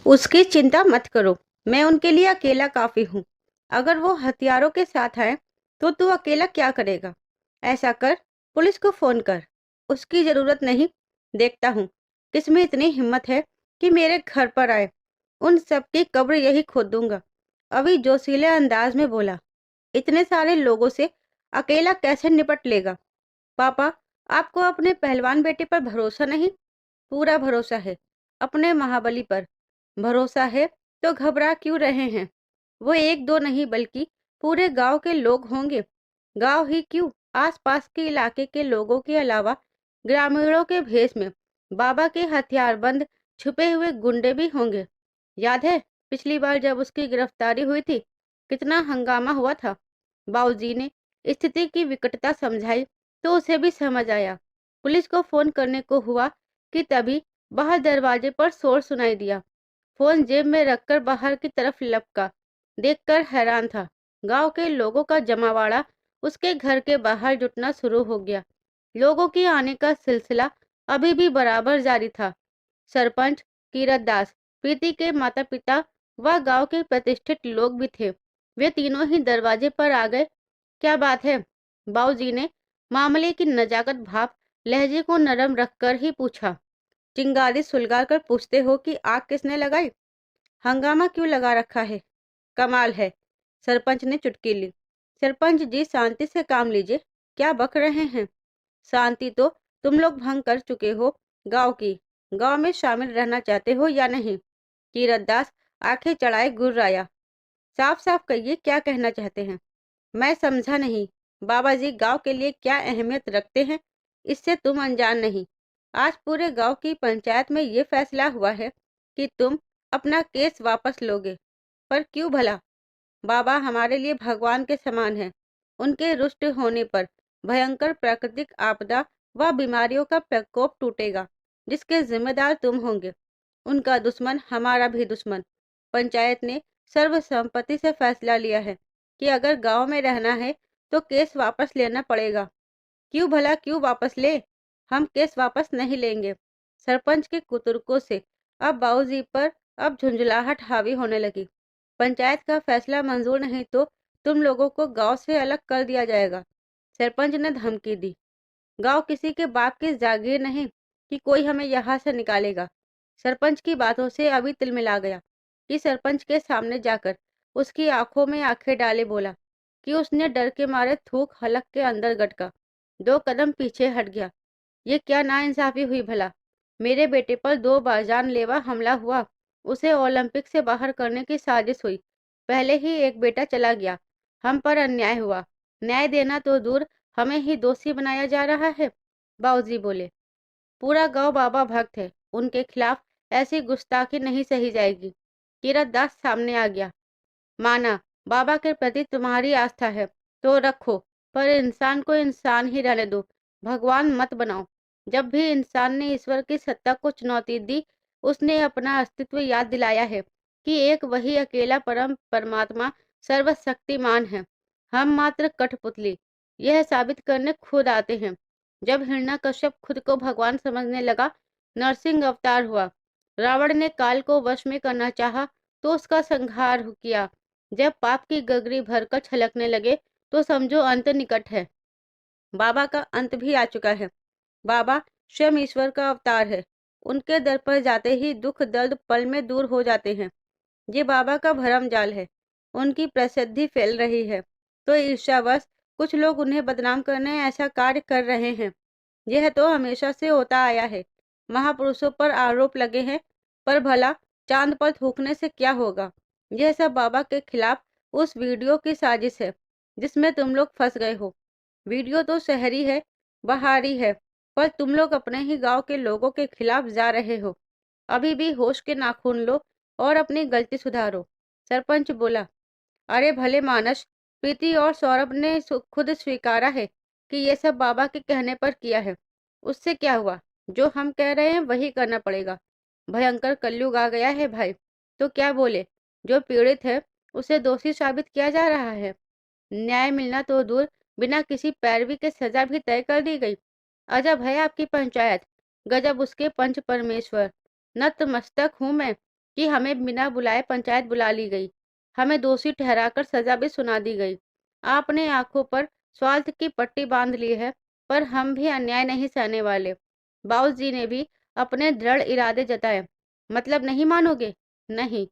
उसकी चिंता मत करो, मैं उनके लिए अकेला काफ़ी हूँ। अगर वो हथियारों के साथ आए, तो तू अकेला क्या करेगा? ऐसा कर, पुलिस को फ़ोन कर। उसकी ज़रूरत नहीं, देखता हूँ, किसमें इतनी हिम्मत है कि मेरे घर पर आए। उन सब की कब्र यही खोद दूँगा। अभी जोशीले अंदाज में बोला, इतने सारे लोगों से अकेला कैसे निपट लेगा? पापा, आपको अपने पहलवान बेटे पर भरोसा नहीं? पूरा भरोसा है, अपने महाबली पर। भरोसा है तो घबरा क्यों रहे हैं? वो एक दो नहीं बल्कि पूरे गांव के लोग होंगे। गांव ही क्यों, आसपास के इलाके के लोगों के अलावा ग्रामीणों के भेष में बाबा के हथियारबंद छुपे हुए गुंडे भी होंगे। याद है पिछली बार जब उसकी गिरफ्तारी हुई थी, कितना हंगामा हुआ था। बाबूजी ने स्थिति की विकटता समझाई तो उसे भी समझ आया। पुलिस को फोन करने को हुआ कि तभी बाहर दरवाजे पर शोर सुनाई दिया। फोन जेब में रखकर बाहर की तरफ लपका, देखकर हैरान था। गांव के लोगों का जमावाड़ा उसके घर के बाहर जुटना शुरू हो गया। लोगों के आने का सिलसिला अभी भी बराबर जारी था। सरपंच कीरत दास, प्रीति के माता पिता व गांव के प्रतिष्ठित लोग भी थे। वे तीनों ही दरवाजे पर आ गए। क्या बात है? बाबूजी ने मामले की नजाकत भाप लहजे को नरम रखकर ही पूछा। चिंगारी सुलगा कर पूछते हो कि आग किसने लगाई? हंगामा क्यों लगा रखा है? कमाल है। सरपंच ने चुटकी ली। सरपंच जी, शांति से काम लीजिए, क्या बक रहे हैं? शांति तो तुम लोग भंग कर चुके हो। गांव की, गांव में शामिल रहना चाहते हो या नहीं? कीरतदास आंखें चढ़ाए गुर्राया। साफ साफ कहिए, क्या कहना चाहते हैं? मैं समझा नहीं। बाबा जी गांव के लिए क्या अहमियत रखते हैं, इससे तुम अनजान नहीं। आज पूरे गांव की पंचायत में ये फैसला हुआ है कि तुम अपना केस वापस लोगे। पर क्यों भला? बाबा हमारे लिए भगवान के समान है। उनके रुष्ट होने पर भयंकर प्राकृतिक आपदा व बीमारियों का प्रकोप टूटेगा, जिसके जिम्मेदार तुम होंगे। उनका दुश्मन हमारा भी दुश्मन। पंचायत ने सर्वसम्मति से फैसला लिया है कि अगर गांव में रहना है तो केस वापस लेना पड़ेगा। क्यों भला, क्यों वापस ले? हम केस वापस नहीं लेंगे। सरपंच के कुतर्कों से अब बाबूजी पर अब झुंझलाहट हावी होने लगी। पंचायत का फैसला मंजूर नहीं तो तुम लोगों को गांव से अलग कर दिया जाएगा। सरपंच ने धमकी दी। गांव किसी के बाप की जागीर नहीं कि कोई हमें यहाँ से निकालेगा। सरपंच की बातों से अभी तिलमिला गया कि सरपंच के सामने जाकर उसकी आंखों में आंखें डाले बोला कि उसने डर के मारे थूक हलक के अंदर गटका, 2 कदम पीछे हट गया। ये क्या नाइंसाफी हुई भला? मेरे बेटे पर 2 बार जानलेवा हमला हुआ। उसे ओलंपिक से बाहर करने की साजिश हुई। पहले ही एक बेटा चला गया। हम पर अन्याय हुआ। न्याय देना तो दूर, हमें ही दोषी बनाया जा रहा है। बाबूजी बोले, पूरा गांव बाबा भक्त है, उनके खिलाफ ऐसी गुस्ताखी नहीं सही जाएगी। कीरत दास सामने आ गया। माना बाबा के प्रति तुम्हारी आस्था है तो रखो, पर इंसान को इंसान ही रहने दो, भगवान मत बनाओ। जब भी इंसान ने ईश्वर की सत्ता को चुनौती दी, उसने अपना अस्तित्व याद दिलाया है कि एक वही अकेला परम परमात्मा सर्वशक्तिमान है। हम मात्र कठपुतली, यह साबित करने खुद आते हैं। जब हिरण्यकश्यप खुद को भगवान समझने लगा, नरसिंह अवतार हुआ। रावण ने काल को वश में करना चाहा तो उसका संहार किया। जब पाप की गगरी भरकर छलकने लगे तो समझो अंत निकट है। बाबा का अंत भी आ चुका है। बाबा स्वयं ईश्वर का अवतार है। उनके दर पर जाते ही दुख दर्द पल में दूर हो जाते हैं। ये बाबा का भरम जाल है। उनकी प्रसिद्धि फैल रही है तो ईर्ष्यावश कुछ लोग उन्हें बदनाम करने ऐसा कार्य कर रहे हैं। यह तो हमेशा से होता आया है। महापुरुषों पर आरोप लगे हैं, पर भला चांद पर थूकने से क्या होगा? यह सब बाबा के खिलाफ उस वीडियो की साजिश है जिसमें तुम लोग फंस गए हो। वीडियो तो शहरी है, बाहरी है, पर तुम लोग अपने ही गांव के लोगों के खिलाफ जा रहे हो। अभी भी होश के नाखून लो और अपनी गलती सुधारो। सरपंच बोला, अरे भले मानस, प्रीति और सौरभ ने खुद स्वीकारा है कि ये सब बाबा के कहने पर किया है। उससे क्या हुआ? जो हम कह रहे हैं वही करना पड़ेगा। भयंकर कलयुग आ गया है भाई। तो क्या बोले? जो पीड़ित है उसे दोषी साबित किया जा रहा है। न्याय मिलना तो दूर, बिना किसी पैरवी के सजा भी तय कर दी गई। अजब है आपकी पंचायत, गजब उसके पंच परमेश्वर। नतमस्तक हूं मैं कि हमें बिना बुलाए पंचायत बुला ली गई। हमें दोषी ठहराकर सजा भी सुना दी गई। आपने आंखों पर स्वार्थ की पट्टी बांध ली है, पर हम भी अन्याय नहीं सहने वाले। बाबूजी ने भी अपने दृढ़ इरादे जताए। मतलब नहीं मानोगे? नहीं।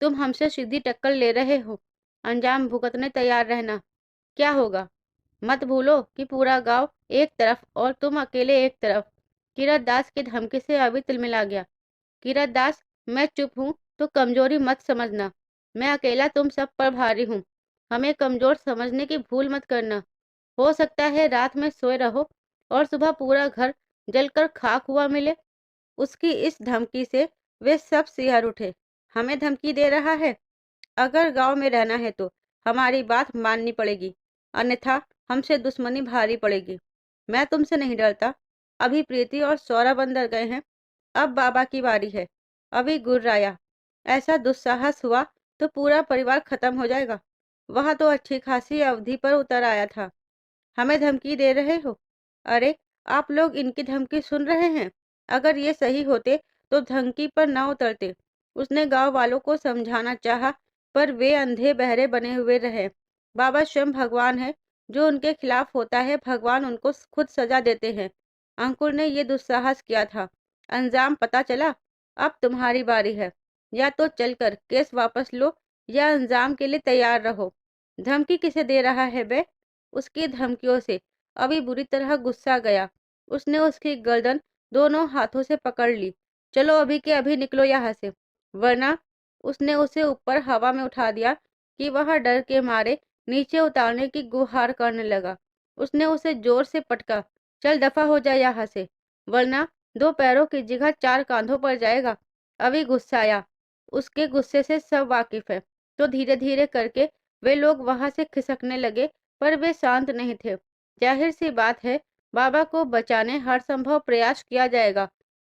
तुम हमसे सीधी टक्कर ले रहे हो। अंजाम भुगतने तैयार रहना। क्या होगा? मत भूलो कि पूरा गांव एक तरफ और तुम अकेले एक तरफ। किरत दास की धमकी से अभी तिलमिला गया। किरत दास, मैं चुप हूं तो कमजोरी मत समझना। मैं अकेला तुम सब पर भारी हूँ। हमें कमजोर समझने की भूल मत करना। हो सकता है रात में सोए रहो और सुबह पूरा घर जलकर खाक हुआ मिले। उसकी इस धमकी से वे सब सिहर उठे। हमें धमकी दे रहा है? अगर गांव में रहना है तो हमारी बात माननी पड़ेगी, अन्यथा हमसे दुश्मनी भारी पड़ेगी। मैं तुमसे नहीं डरता। अभी प्रीति और सौरभ अंदर गए हैं। अब बाबा की बारी है। अभी गुर्राया। ऐसा दुस्साहस हुआ तो पूरा परिवार खत्म हो जाएगा। वह तो अच्छी खासी अवधि पर उतर आया था। हमें धमकी दे रहे हो? अरे, आप लोग इनकी धमकी सुन रहे हैं? अगर ये सही होते तो धमकी पर न उतरते। उसने गांव वालों को समझाना चाहा, पर वे अंधे बहरे बने हुए रहे। बाबा स्वयं भगवान है। जो उनके खिलाफ होता है, भगवान उनको खुद सजा देते हैं। अंकुर ने ये दुस्साहस किया था। अंजाम पता चला। अब तुम्हारी बारी है। या तो चलकर केस वापस लो या अंजाम के लिए तैयार रहो। धमकी किसे दे रहा है बे? उसकी धमकियों से अभी बुरी तरह गुस्सा गया। उसने उसकी गर्दन दोनों हाथों से पकड़ ली। चलो अभी के अभी निकलो यहाँ से, वरना। उसने उसे ऊपर हवा में उठा दिया कि वह डर के मारे नीचे उतारने की गुहार करने लगा। उसने उसे जोर से पटका। चल दफा हो जाए यहाँ से, वरना दो पैरों की जगह चार कांधों पर जाएगा। अभी गुस्साया। उसके गुस्से से सब वाकिफ है। तो धीरे धीरे करके वे लोग वहां से खिसकने लगे, पर वे शांत नहीं थे। जाहिर सी बात है, बाबा को बचाने हर संभव प्रयास किया जाएगा।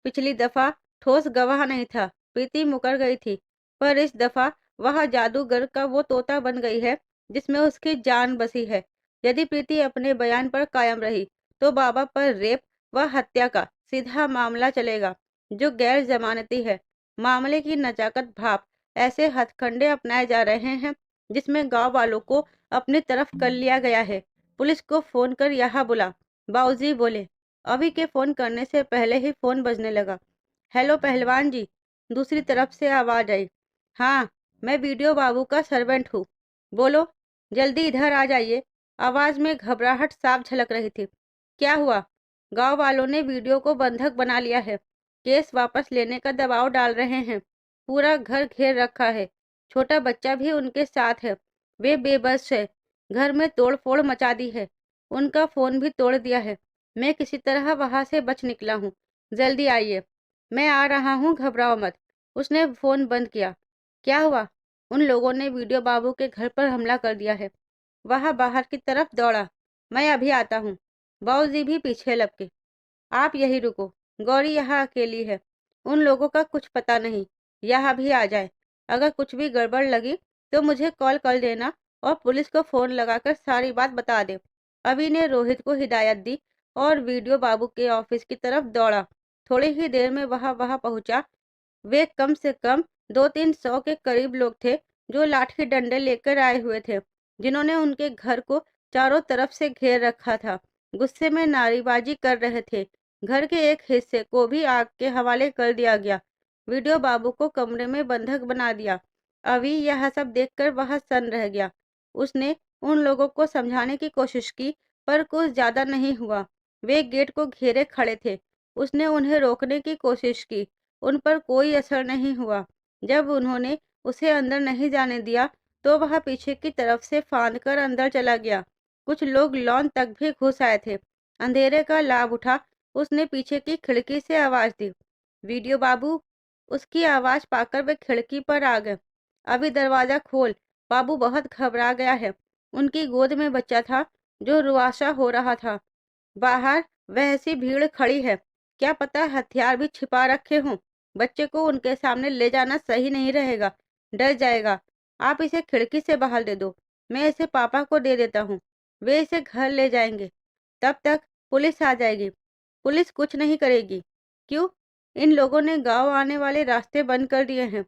पिछली दफा ठोस गवाह नहीं था, प्रीति मुकर गई थी, पर इस दफा वह जादूगर का वो तोता बन गई है जिसमें उसकी जान बसी है। यदि प्रीति अपने बयान पर कायम रही तो बाबा पर रेप व हत्या का सीधा मामला चलेगा, जो गैर जमानती है। मामले की नजाकत भाप ऐसे हथकंडे अपनाए जा रहे हैं जिसमें गांव वालों को अपनी तरफ कर लिया गया है। पुलिस को फोन कर यहाँ बुला। बाबूजी बोले। अभी के फोन करने से पहले ही फोन बजने लगा। हेलो पहलवान जी। दूसरी तरफ से आवाज आई। हाँ, मैं वीडियो बाबू का सर्वेंट हूँ। बोलो, जल्दी इधर आ जाइए। आवाज में घबराहट साफ झलक रही थी। क्या हुआ? गांव वालों ने वीडियो को बंधक बना लिया है। केस वापस लेने का दबाव डाल रहे हैं। पूरा घर घेर रखा है। छोटा बच्चा भी उनके साथ है। वे बेबस है। घर में तोड़-फोड़ मचा दी है। उनका फोन भी तोड़ दिया है। मैं किसी तरह वहां से बच निकला हूँ। जल्दी आइए। मैं आ रहा हूँ, घबराओ मत। उसने फोन बंद किया। क्या हुआ? उन लोगों ने वीडियो बाबू के घर पर हमला कर दिया है। वह बाहर की तरफ दौड़ा। मैं अभी आता हूँ। बाबूजी भी पीछे लपके। आप यही रुको। गौरी यहाँ अकेली है। उन लोगों का कुछ पता नहीं। यहाँ भी आ जाए। अगर कुछ भी गड़बड़ लगी तो मुझे कॉल कर देना और पुलिस को फोन लगाकर सारी बात बता दे। अभी ने रोहित को हिदायत दी और वीडियो बाबू के ऑफिस की तरफ दौड़ा। थोड़ी ही देर में वह वहां पहुंचा। वे कम से कम 200-300 के करीब लोग थे, जो लाठी डंडे लेकर आए हुए थे, जिन्होंने उनके घर को चारों तरफ से घेर रखा था। गुस्से में नारेबाजी कर रहे थे। घर के एक हिस्से को भी आग के हवाले कर दिया गया। वीडियो बाबू को कमरे में बंधक बना दिया। अभी यह सब देखकर वह सन्न रह गया। उसने उन लोगों को समझाने की कोशिश की, पर कुछ ज्यादा नहीं हुआ। वे गेट को घेरे खड़े थे। उसने उन्हें रोकने की कोशिश की, उन पर कोई असर नहीं हुआ। जब उन्होंने उसे अंदर नहीं जाने दिया, तो वह पीछे की तरफ से फांद कर अंदर चला गया। कुछ लोग लॉन तक भी घुस आए थे। अंधेरे का लाभ उठा उसने पीछे की खिड़की से आवाज दी। वीडियो बाबू। उसकी आवाज पाकर वे खिड़की पर आ गए। अभी दरवाजा खोल। बाबू बहुत घबरा गया है। उनकी गोद में बच्चा था, जो रुआशा हो रहा था। बाहर वैसी भीड़ खड़ी है। क्या पता हथियार भी छिपा रखे हों। बच्चे को उनके सामने ले जाना सही नहीं रहेगा। डर जाएगा। आप इसे खिड़की से बाहर दे दो। मैं इसे पापा को दे देता हूँ। वे इसे घर ले जाएंगे। तब तक पुलिस आ जाएगी। पुलिस कुछ नहीं करेगी। क्यों? इन लोगों ने गांव आने वाले रास्ते बंद कर दिए हैं।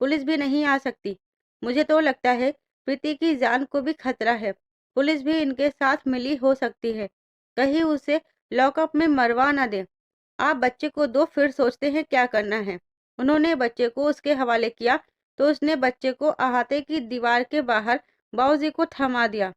पुलिस भी नहीं आ सकती। मुझे तो लगता है प्रीति की जान को भी खतरा है। पुलिस भी इनके साथ मिली हो सकती है। कहीं उसे लॉकअप में मरवा ना दे। आप बच्चे को दो, फिर सोचते हैं क्या करना है। उन्होंने बच्चे को उसके हवाले किया तो उसने बच्चे को अहाते की दीवार के बाहर बाबूजी को थमा दिया।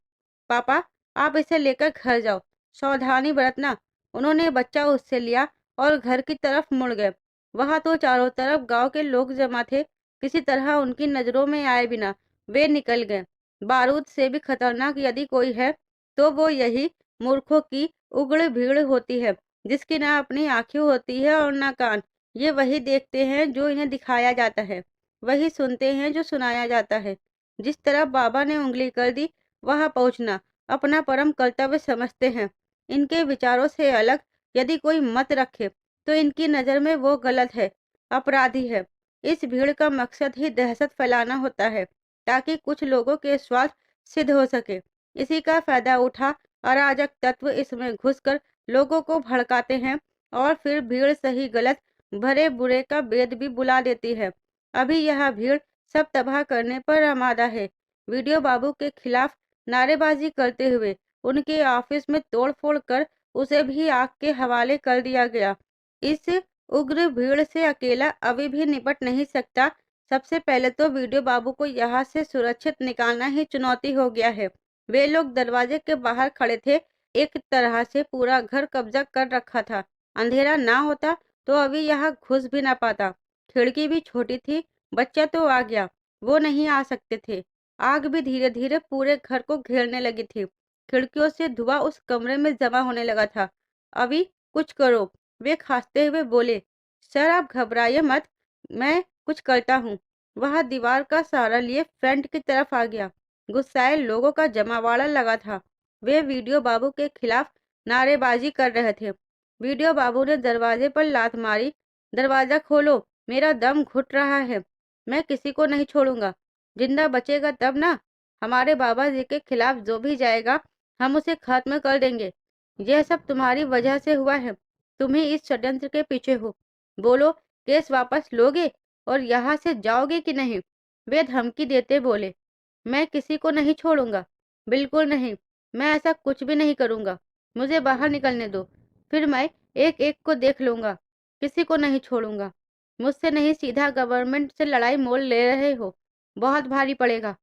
पापा, आप इसे लेकर घर जाओ, सावधानी बरतना। उन्होंने बच्चा उससे लिया और घर की तरफ मुड़ गए। वहां तो चारों तरफ गांव के लोग जमा थे। किसी तरह उनकी नजरों में आए बिना वे निकल गए। बारूद से भी खतरनाक यदि कोई है तो वो यही मूर्खों की उग्र भीड़ होती है, जिसकी ना अपनी आंखें होती है और ना कान। ये वही देखते हैं जो इन्हें दिखाया जाता है, वही सुनते हैं जो सुनाया जाता है। जिस तरफ बाबा ने उंगली कर दी वहां पहुंचना अपना परम कर्तव्य समझते हैं। इनके विचारों से अलग यदि कोई मत रखे तो इनकी नजर में वो गलत है, अपराधी है। इस भीड़ का मकसद ही दहशत फैलाना होता है ताकि कुछ लोगों के स्वार्थ सिद्ध हो सके। इसी का फायदा उठा अराजक तत्व इसमें घुसकर लोगों को भड़काते हैं और फिर भीड़ सही गलत भरे बुरे का भेद भी बुला देती है। अभी यह भीड़ सब तबाह करने पर आमादा है। वीडियो बाबू के खिलाफ नारेबाजी करते हुए उनके ऑफिस में तोड़फोड़ कर उसे भी आग के हवाले कर दिया गया। इस उग्र भीड़ से अकेला अभी भी निपट नहीं सकता। सबसे पहले तो वीडियो बाबू को यहाँ से सुरक्षित निकालना ही चुनौती हो गया है। वे लोग दरवाजे के बाहर खड़े थे। एक तरह से पूरा घर कब्जा कर रखा था। अंधेरा ना होता तो अभी यहाँ घुस भी ना पाता। खिड़की भी छोटी थी। बच्चा तो आ गया, वो नहीं आ सकते थे। आग भी धीरे धीरे पूरे घर को घेरने लगी थी। खिड़कियों से धुआं उस कमरे में जमा होने लगा था। अभी कुछ करो, वे खांसते हुए बोले। सर आप घबराइए मत, मैं कुछ करता हूँ। वह दीवार का सहारा लिए फ्रंट की तरफ आ गया। गुस्साए लोगों का जमावड़ा लगा था। वे वीडियो बाबू के खिलाफ नारेबाजी कर रहे थे। वीडियो बाबू ने दरवाजे पर लात मारी। दरवाजा खोलो, मेरा दम घुट रहा है। मैं किसी को नहीं छोड़ूंगा। जिंदा बचेगा तब ना। हमारे बाबा जी के खिलाफ जो भी जाएगा हम उसे खत्म कर देंगे। यह सब तुम्हारी वजह से हुआ है। तुम ही इस षड्यंत्र के पीछे हो। बोलो, केस वापस लोगे और यहाँ से जाओगे कि नहीं? वे धमकी देते बोले। मैं किसी को नहीं छोड़ूंगा, बिल्कुल नहीं। मैं ऐसा कुछ भी नहीं करूंगा। मुझे बाहर निकलने दो, फिर मैं एक एक को देख लूंगा। किसी को नहीं छोड़ूंगा। मुझसे नहीं, सीधा गवर्नमेंट से लड़ाई मोल ले रहे हो। बहुत भारी पड़ेगा।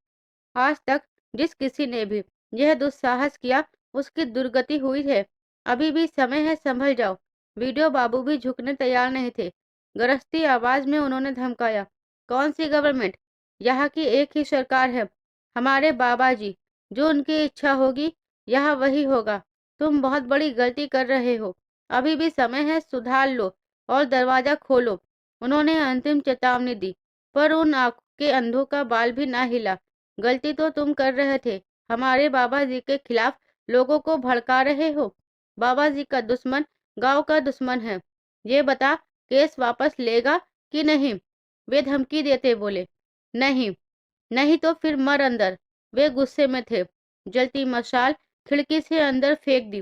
आज तक जिस किसी ने भी यह दुस्साहस किया उसकी दुर्गति हुई है। अभी भी समय है, संभल जाओ। वीडियो बाबू भी झुकने तैयार नहीं थे। गरजती आवाज में उन्होंने धमकाया। कौन सी गवर्नमेंट? यहाँ की एक ही सरकार है, हमारे बाबा जी। जो उनकी इच्छा होगी यह वही होगा। तुम बहुत बड़ी गलती कर रहे हो। अभी भी समय है, सुधार लो और दरवाजा खोलो। उन्होंने अंतिम चेतावनी दी पर उन आंखों के अंधों का बाल भी ना हिला। गलती तो तुम कर रहे थे, हमारे बाबा जी के खिलाफ लोगों को भड़का रहे हो। बाबा जी का दुश्मन गांव का दुश्मन है। ये बता, केस वापस लेगा कि नहीं? वे धमकी देते बोले। नहीं, नहीं तो फिर मर अंदर। वे गुस्से में थे। जलती मशाल खिड़की से अंदर फेंक दी।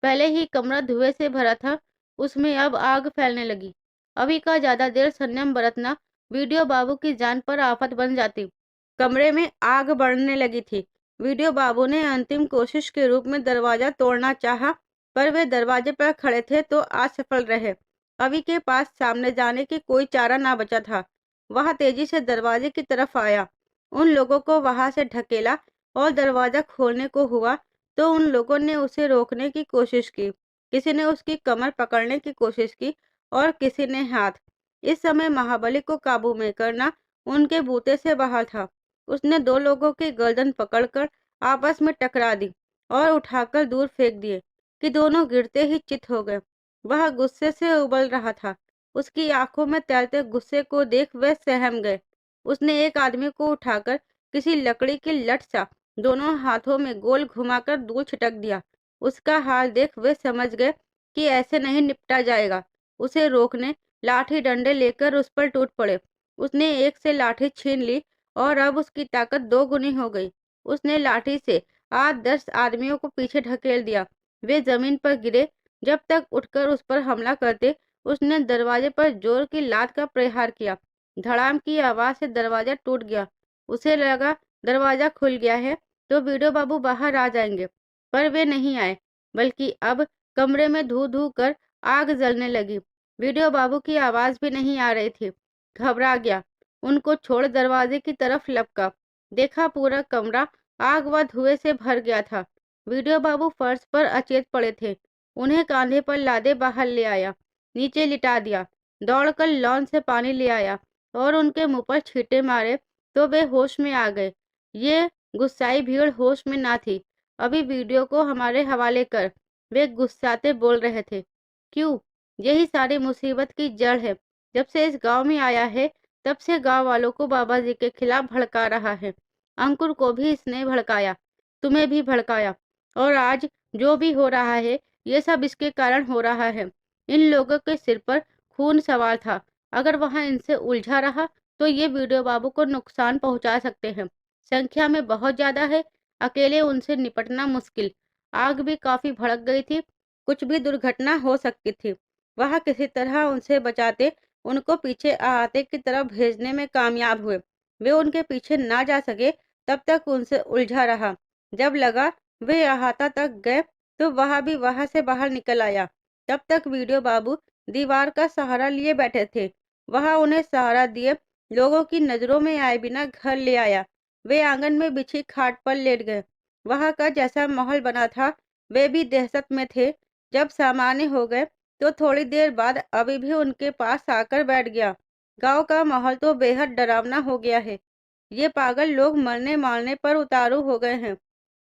पहले ही कमरा धुएं से भरा था, उसमें अब आग फैलने लगी। अभी का ज्यादा देर संयम बरतना वीडियो बाबू की जान पर आफत बन जाती। कमरे में आग बढ़ने लगी थी। वीडियो बाबू ने अंतिम कोशिश के रूप में दरवाजा तोड़ना चाहा, पर वे दरवाजे पर खड़े थे तो असफल रहे। अभी के पास सामने जाने की कोई चारा ना बचा था। वह तेजी से दरवाजे की तरफ आया। उन लोगों को वहां से ढकेला और दरवाजा खोलने को हुआ तो उन लोगों ने उसे रोकने की कोशिश की। किसी ने उसकी कमर पकड़ने की कोशिश की और किसी ने हाथ। इस समय महाबली को काबू में करना उनके बूते से बाहर था। उसने दो लोगों की गर्दन पकड़कर आपस में टकरा दी और उठाकर दूर फेंक दिए कि दोनों गिरते ही चित हो गए। वह गुस्से से उबल रहा था। उसकी आंखों में तैरते गुस्से को देख वे सहम गए। उसने एक आदमी को उठाकर किसी लकड़ी की लठ सा दोनों हाथों में गोल घुमाकर दूर छिटक दिया। उसका हाल देख वे समझ गए कि ऐसे नहीं निपटा जाएगा। उसे रोकने लाठी डंडे लेकर उस पर टूट पड़े। उसने एक से लाठी छीन ली और अब उसकी ताकत दो गुनी हो गई। उसने लाठी से 8-10 आदमियों को पीछे ढकेल दिया। वे जमीन पर गिरे। जब तक उठकर उस पर हमला करते, उसने दरवाजे पर जोर की लात का प्रहार किया। धड़ाम की आवाज से दरवाजा टूट गया। उसे लगा दरवाजा खुल गया है तो वीडियो बाबू बाहर आ जाएंगे, पर वे नहीं आए, बल्कि अब कमरे में धू धू कर आग जलने लगी। वीडियो बाबू की आवाज भी नहीं आ रही थी। घबरा गया, उनको छोड़ दरवाजे की तरफ लपका। देखा पूरा कमरा आग व धुएं से भर गया था। वीडियो बाबू फर्श पर अचेत पड़े थे। उन्हें कांधे पर लादे बाहर ले आया, नीचे लिटा दिया। दौड़कर लॉन से पानी ले आया और उनके मुंह पर छींटे मारे तो वे होश में आ गए। ये गुस्साई भीड़ होश में ना थी। अभी वीडियो को हमारे हवाले कर, वे गुस्साते बोल रहे थे। क्यों? यही सारी मुसीबत की जड़ है। जब से इस गांव में आया है तब से गांव वालों को बाबा जी के खिलाफ भड़का रहा है। अंकुर को भी इसने भड़काया, तुम्हें भी भड़काया, और आज जो भी हो रहा है ये सब इसके कारण हो रहा है। इन लोगों के सिर पर खून सवार था। अगर वहां इनसे उलझा रहा तो ये वीडियो बाबू को नुकसान पहुंचा सकते हैं। संख्या में बहुत ज्यादा है, अकेले उनसे निपटना मुश्किल। आग भी काफी भड़क गई थी, कुछ भी दुर्घटना हो सकती थी। वह किसी तरह उनसे बचाते उनको पीछे अहाते की तरफ भेजने में कामयाब हुए। वे उनके पीछे ना जा सके तब तक उनसे उलझा रहा। जब लगा वे अहाता तक गए तो वह भी वहां से बाहर निकल आया। तब तक वीडियो बाबू दीवार का सहारा लिए बैठे थे। वह उन्हें सहारा दिए लोगों की नजरों में आए बिना घर ले आया। वे आंगन में बिछी खाट पर लेट गए। वहां का जैसा माहौल बना था वे भी दहशत में थे। जब सामान्य हो गए तो थोड़ी देर बाद अभी भी उनके पास आकर बैठ गया। गांव का माहौल तो बेहद डरावना हो गया है। ये पागल लोग मरने मारने पर उतारू हो गए हैं।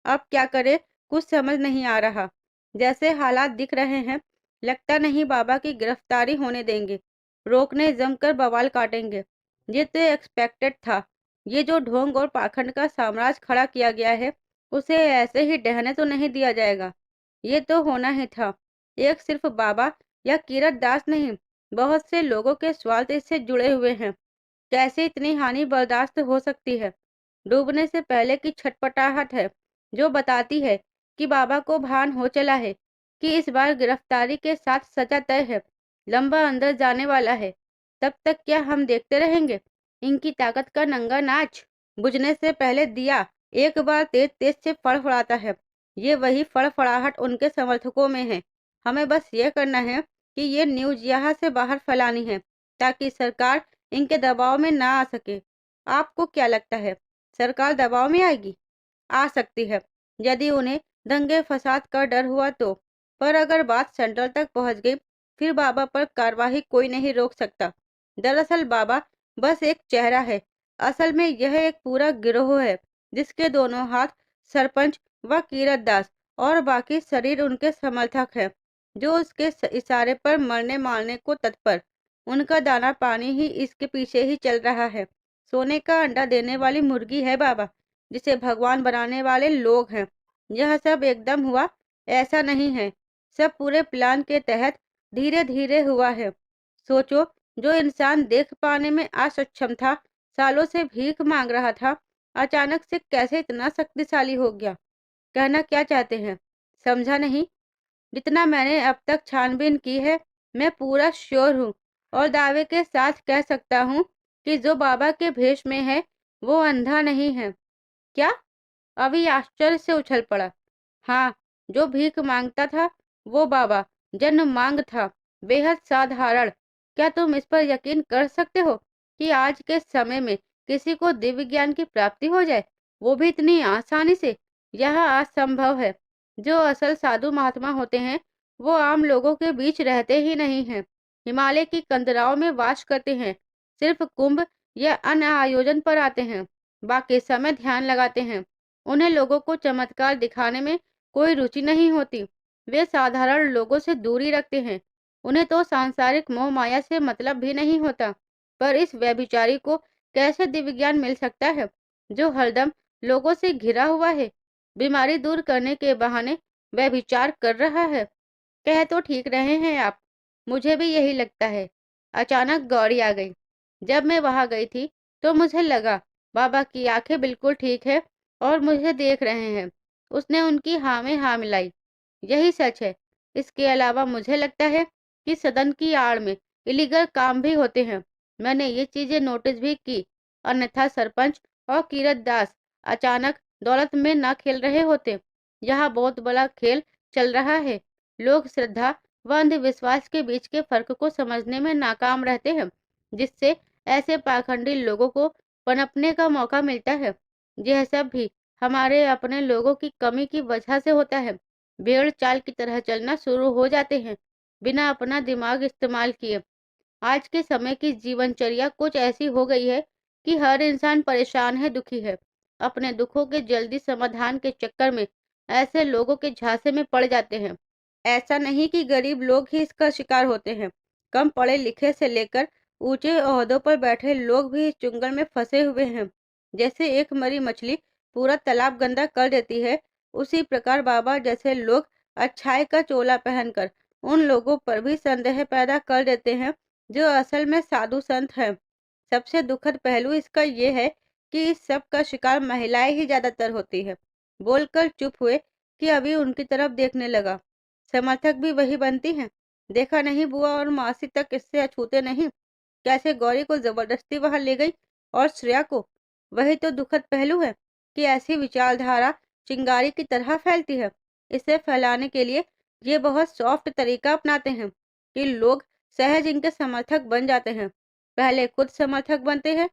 अब क्या करे कुछ समझ नहीं आ रहा। जैसे हालात दिख रहे हैं लगता नहीं बाबा की गिरफ्तारी होने देंगे। रोकने जमकर बवाल काटेंगे। ये तो एक्सपेक्टेड था। ये जो ढोंग और पाखंड का साम्राज्य खड़ा किया गया है उसे ऐसे ही ढहने तो नहीं दिया जाएगा। ये तो होना ही था। एक सिर्फ बाबा या कीरत दास नहीं, बहुत से लोगों के स्वार्थ इससे जुड़े हुए हैं। कैसे इतनी हानि बर्दाश्त हो सकती है? डूबने से पहले की छटपटाहट है जो बताती है कि बाबा को भान हो चला है कि इस बार गिरफ्तारी के साथ सजा तय है। लंबा अंदर जाने वाला है। तब तक क्या हम देखते रहेंगे इनकी ताकत का नंगा नाच? बुझने से पहले दिया एक बार तेज तेज से फड़फड़ाता है। ये वही फड़फड़ाहट उनके समर्थकों में है। हमें बस ये करना है कि ये न्यूज यहाँ से बाहर फैलानी है ताकि सरकार इनके दबाव में ना आ सके। आपको क्या लगता है सरकार दबाव में आएगी? आ सकती है यदि उन्हें दंगे फसाद का डर हुआ तो। पर अगर बात सेंट्रल तक पहुंच गई फिर बाबा पर कार्रवाई कोई नहीं रोक सकता। दरअसल बाबा बस एक चेहरा है, असल में यह एक पूरा गिरोह है जिसके दोनों हाथ सरपंच व कीरत दास और बाकी शरीर उनके समर्थक हैं जो उसके इशारे पर मरने मारने को तत्पर। उनका दाना पानी ही इसके पीछे ही चल रहा है। सोने का अंडा देने वाली मुर्गी है बाबा, जिसे भगवान बनाने वाले लोग हैं। यह सब एकदम हुआ ऐसा नहीं है, सब पूरे प्लान के तहत धीरे धीरे हुआ है। सोचो, जो इंसान देख पाने में असक्षम था, सालों से भीख मांग रहा था, अचानक से कैसे इतना शक्तिशाली हो गया। कहना क्या चाहते हैं समझा नहीं? जितना मैंने अब तक छानबीन की है मैं पूरा श्योर हूँ और दावे के साथ कह सकता हूँ कि जो बाबा के भेष में है वो अंधा नहीं है। क्या? अभी आश्चर्य से उछल पड़ा। हाँ, जो भीख मांगता था वो बाबा जन्म मांग था, बेहद साधारण। क्या तुम इस पर यकीन कर सकते हो कि आज के समय में किसी को दिव्य ज्ञान की प्राप्ति हो जाए, वो भी इतनी आसानी से? यह असंभव है। जो असल साधु महात्मा होते हैं वो आम लोगों के बीच रहते ही नहीं हैं, हिमालय की कंदराओं में वास करते हैं, सिर्फ कुंभ या अन्य आयोजन पर आते हैं, बाकी समय ध्यान लगाते हैं। उन्हें लोगों को चमत्कार दिखाने में कोई रुचि नहीं होती। वे साधारण लोगों से दूरी रखते हैं। उन्हें तो सांसारिक मोह माया से मतलब भी नहीं होता। पर इस व्यभिचारी को कैसे दिव्य ज्ञान मिल सकता है जो हरदम लोगों से घिरा हुआ है, बीमारी दूर करने के बहाने व्यभिचार कर रहा है? कह तो ठीक रहे हैं आप, मुझे भी यही लगता है। अचानक गौरी आ गई। जब मैं वहां गई थी तो मुझे लगा बाबा की आंखें बिल्कुल ठीक है और मुझे देख रहे हैं। उसने उनकी हाँ में हाँ मिलाई। यही सच है। इसके अलावा मुझे लगता है कि सदन की आड़ में इलीगल काम भी होते हैं। मैंने ये चीजें नोटिस भी की, अन्यथा सरपंच और कीरत दास अचानक दौलत में ना खेल रहे होते। यहाँ बहुत बड़ा खेल चल रहा है। लोग श्रद्धा व अंधविश्वास के बीच के फर्क को समझने में नाकाम रहते हैं, जिससे ऐसे पाखंडी लोगों को पनपने का मौका मिलता है। यह सब भी हमारे अपने लोगों की कमी की वजह से होता है। भेड़ चाल की तरह चलना शुरू हो जाते हैं, बिना अपना दिमाग इस्तेमाल किए। आज के समय की जीवनचर्या कुछ ऐसी हो गई है कि हर इंसान परेशान है, दुखी है। अपने दुखों के जल्दी समाधान के चक्कर में ऐसे लोगों के झांसे में पड़ जाते हैं। ऐसा नहीं कि गरीब लोग ही इसका शिकार होते हैं। कम पढ़े लिखे से लेकर ऊंचे ओहदों पर बैठे लोग भी इस चुंगल में फंसे हुए हैं। जैसे एक मरी मछली पूरा तालाब गंदा कर देती है, उसी प्रकार बाबा जैसे लोग अच्छाई का चोला पहनकर उन लोगों पर भी संदेह पैदा कर देते हैं जो असल में साधु संत हैं। सबसे दुखद पहलू इसका ये है कि इस सब का शिकार महिलाएं ही ज्यादातर होती है। बोलकर चुप हुए कि अभी उनकी तरफ देखने लगा। समर्थक भी वही बनती हैं। देखा नहीं, बुआ और मासी तक इससे अछूते नहीं। कैसे गौरी को जबरदस्ती वहां ले गई और श्रेया को। वही तो दुखद पहलू है कि ऐसी विचारधारा चिंगारी की तरह फैलती है। इसे फैलाने के लिए ये बहुत सॉफ्ट तरीका अपनाते हैं कि लोग सहज इनके समर्थक बन जाते हैं। पहले खुद समर्थक बनते हैं,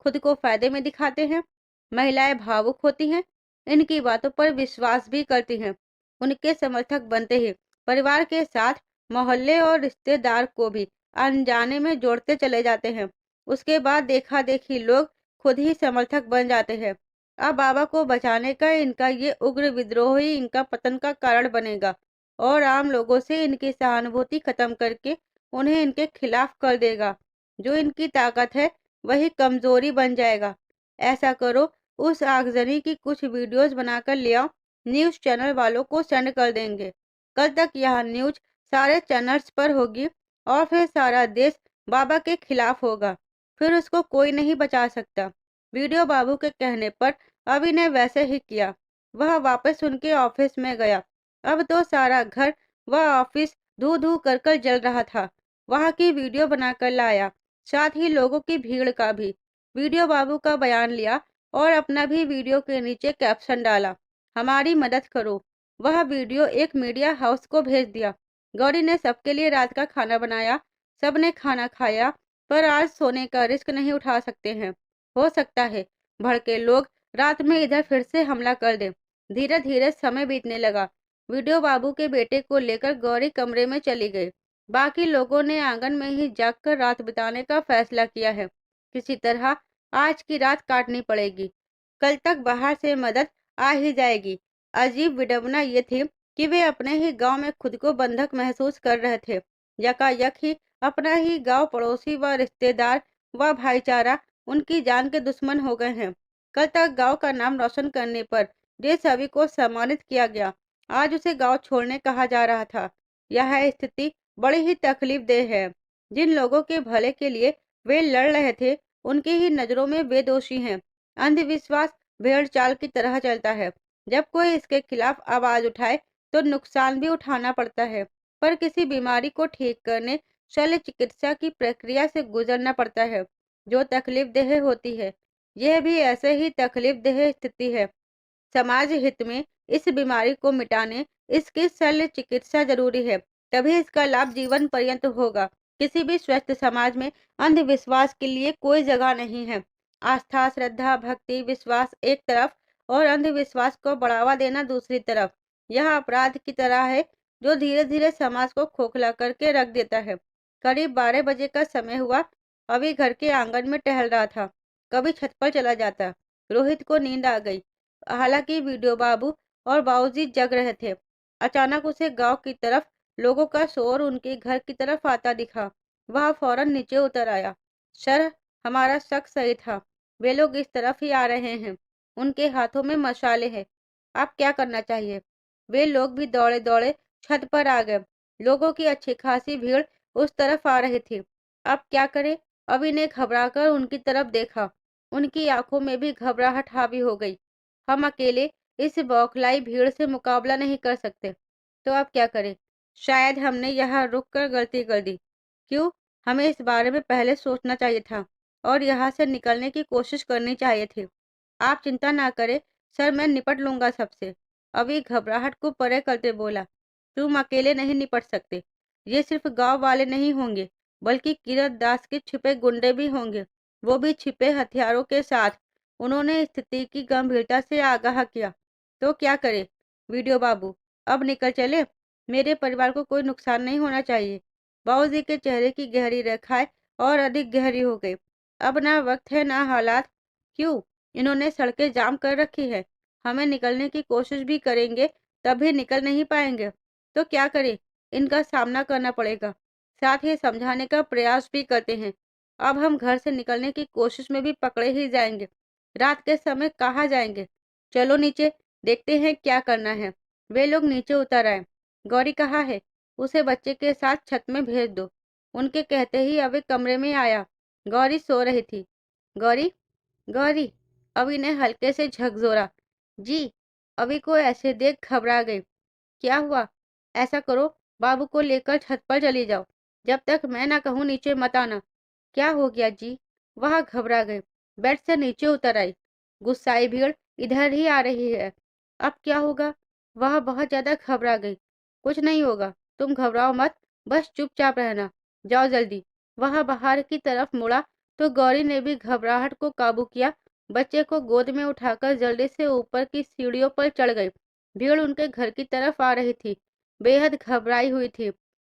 खुद को फायदे में दिखाते हैं। महिलाएं भावुक होती हैं, इनकी बातों पर विश्वास भी करती हैं। उनके समर्थक बनते ही परिवार के साथ मोहल्ले और रिश्तेदार को भी अनजाने में जोड़ते चले जाते हैं। उसके बाद देखा देखी लोग खुद ही समर्थक बन जाते हैं। अब बाबा को बचाने का इनका ये उग्र विद्रोह ही इनका पतन का कारण बनेगा और आम लोगों से इनकी सहानुभूति खत्म करके उन्हें इनके खिलाफ कर देगा। जो इनकी ताकत है वही कमजोरी बन जाएगा। ऐसा करो, उस आगजनी की कुछ वीडियोस बनाकर ले आओ, न्यूज चैनल वालों को सेंड कर देंगे। कल तक यह न्यूज सारे चैनल्स पर होगी और फिर सारा देश बाबा के खिलाफ होगा। फिर उसको कोई नहीं बचा सकता। वीडियो बाबू के कहने पर अभी ने वैसे ही किया। वह वापस उनके ऑफिस में गया। अब तो सारा घर व ऑफिस धू धू कर कर जल रहा था। वहां की वीडियो बनाकर लाया, साथ ही लोगों की भीड़ का भी। वीडियो बाबू का बयान लिया और अपना भी वीडियो के नीचे कैप्शन डाला, हमारी मदद करो। वह वीडियो एक मीडिया हाउस को भेज दिया। गौरी ने सबके लिए रात का खाना बनाया। सबने खाना खाया, पर आज सोने का रिस्क नहीं उठा सकते हैं। हो सकता है भड़के लोग रात में इधर फिर से हमला कर दें। धीरे धीरे समय बीतने लगा। वीडियो बाबू के बेटे को लेकर गौरी कमरे में चली गई। बाकी लोगों ने आंगन में ही जागकर रात बिताने का फैसला किया है। किसी तरह आज की रात काटनी पड़ेगी। कल तक बाहर से मदद आ ही जाएगी। अजीब विडंबना ये थी कि वे अपने ही गांव में खुद को बंधक महसूस कर रहे थे। यकायक ही अपना ही गांव, पड़ोसी व रिश्तेदार व भाईचारा उनकी जान के दुश्मन हो गए हैं। कल तक गांव का नाम रोशन करने पर जिस सभी को सम्मानित किया गया, आज उसे गांव छोड़ने कहा जा रहा था। यह स्थिति बड़ी ही तकलीफदेह है। जिन लोगों के भले के लिए वे लड़ रहे थे, उनकी ही नजरों में वे दोषी हैं। अंधविश्वास भेड़ चाल की तरह चलता है। जब कोई इसके खिलाफ आवाज उठाए तो नुकसान भी उठाना पड़ता है। पर किसी बीमारी को ठीक करने शल्य चिकित्सा की प्रक्रिया से गुजरना पड़ता है, जो तकलीफदेह होती है। यह भी ऐसे ही तकलीफदेह स्थिति है। समाज हित में इस बीमारी को मिटाने इसकी शल्य चिकित्सा जरूरी है, तभी इसका लाभ जीवन पर्यंत होगा। किसी भी स्वस्थ समाज में अंधविश्वास के लिए कोई जगह नहीं है। आस्था, श्रद्धा, भक्ति, विश्वास एक तरफ और अंधविश्वास को बढ़ावा देना दूसरी तरफ। यह अपराध की तरह है जो धीरे धीरे समाज को खोखला करके रख देता है। करीब 12 बजे का समय हुआ। अभी घर के आंगन में टहल रहा था, कभी छत पर चला जाता। रोहित को नींद आ गई। हालांकि वीडियो बाबू और बाबूजी जग रहे थे। अचानक उसे गांव की तरफ लोगों का शोर उनके घर की तरफ आता दिखा। वह फौरन नीचे उतर आया। सर, हमारा शक सही था। वे लोग इस तरफ ही आ रहे हैं। उनके हाथों में मशाले हैं। अब क्या करना चाहिए? वे लोग भी दौड़े दौड़े छत पर आ गए। लोगों की अच्छी खासी भीड़ उस तरफ आ रही थी। अब क्या करे? अभी ने घबराकर उनकी तरफ देखा। उनकी आंखों में भी घबराहट हावी हो गई। हम अकेले इस बौखलाई भीड़ से मुकाबला नहीं कर सकते, तो अब क्या करें? शायद हमने यहाँ रुक कर गलती कर दी। क्यों? हमें इस बारे में पहले सोचना चाहिए था और यहाँ से निकलने की कोशिश करनी चाहिए थी। आप चिंता ना करें सर, मैं निपट लूंगा सबसे। अभी घबराहट को परे करते बोला, तुम अकेले नहीं निपट सकते। ये सिर्फ गांव वाले नहीं होंगे, बल्कि किरण दास के छिपे गुंडे भी होंगे, वो भी छिपे हथियारों के साथ। उन्होंने स्थिति की गंभीरता से आगाह किया। तो क्या करे वीडियो बाबू, अब निकल चले? मेरे परिवार को कोई नुकसान नहीं होना चाहिए। बाबूजी के चेहरे की गहरी रेखाएं और अधिक गहरी हो गई। अब ना वक्त है ना हालात। क्यों? इन्होंने सड़कें जाम कर रखी है। हमें निकलने की कोशिश भी करेंगे तभी निकल नहीं पाएंगे। तो क्या करें? इनका सामना करना पड़ेगा, साथ ही समझाने का प्रयास भी करते हैं। अब हम घर से निकलने की कोशिश में भी पकड़े ही जाएंगे। रात के समय कहाँ जाएंगे? चलो नीचे, देखते हैं क्या करना है। वे लोग नीचे उतर आए। गौरी कहाँ है? उसे बच्चे के साथ छत में भेज दो। उनके कहते ही अभी कमरे में आया। गौरी सो रही थी। गौरी, गौरी। अभी ने हल्के से झकझोरा। जी। अभी को ऐसे देख घबरा गई। क्या हुआ? ऐसा करो, बाबू को लेकर छत पर चली जाओ। जब तक मैं ना कहूँ नीचे मत आना। क्या हो गया जी? वह घबरा गई। बेड से नीचे उतर आई। गुस्साई भीड़ इधर ही आ रही है। अब क्या होगा? वह बहुत ज्यादा घबरा गई। कुछ नहीं होगा, तुम घबराओ मत, बस चुपचाप रहना। जाओ जल्दी। वह बाहर की तरफ मुड़ा तो गौरी ने भी घबराहट को काबू किया। बच्चे को गोद में उठाकर जल्दी से ऊपर की सीढ़ियों पर चढ़ गई। भीड़ उनके घर की तरफ आ रही थी। बेहद घबराई हुई थी।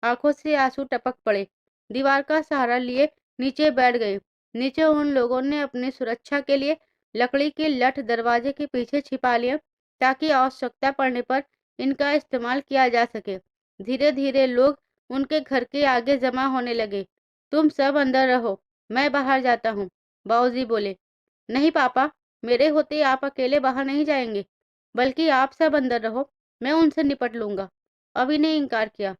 आंखों से आंसू टपक पड़े। दीवार का सहारा लिए नीचे बैठ गए। नीचे उन लोगों ने अपनी सुरक्षा के लिए लकड़ी की लठ दरवाजे के पीछे छिपा लिए, ताकि आवश्यकता पड़ने पर इनका इस्तेमाल किया जा सके। धीरे धीरे लोग उनके घर के आगे जमा होने लगे। तुम सब अंदर रहो, मैं बाहर जाता हूँ, बाबूजी बोले। नहीं पापा, मेरे होते आप अकेले बाहर नहीं जाएंगे, बल्कि आप सब अंदर रहो, मैं उनसे निपट लूंगा। अभी ने इनकार किया।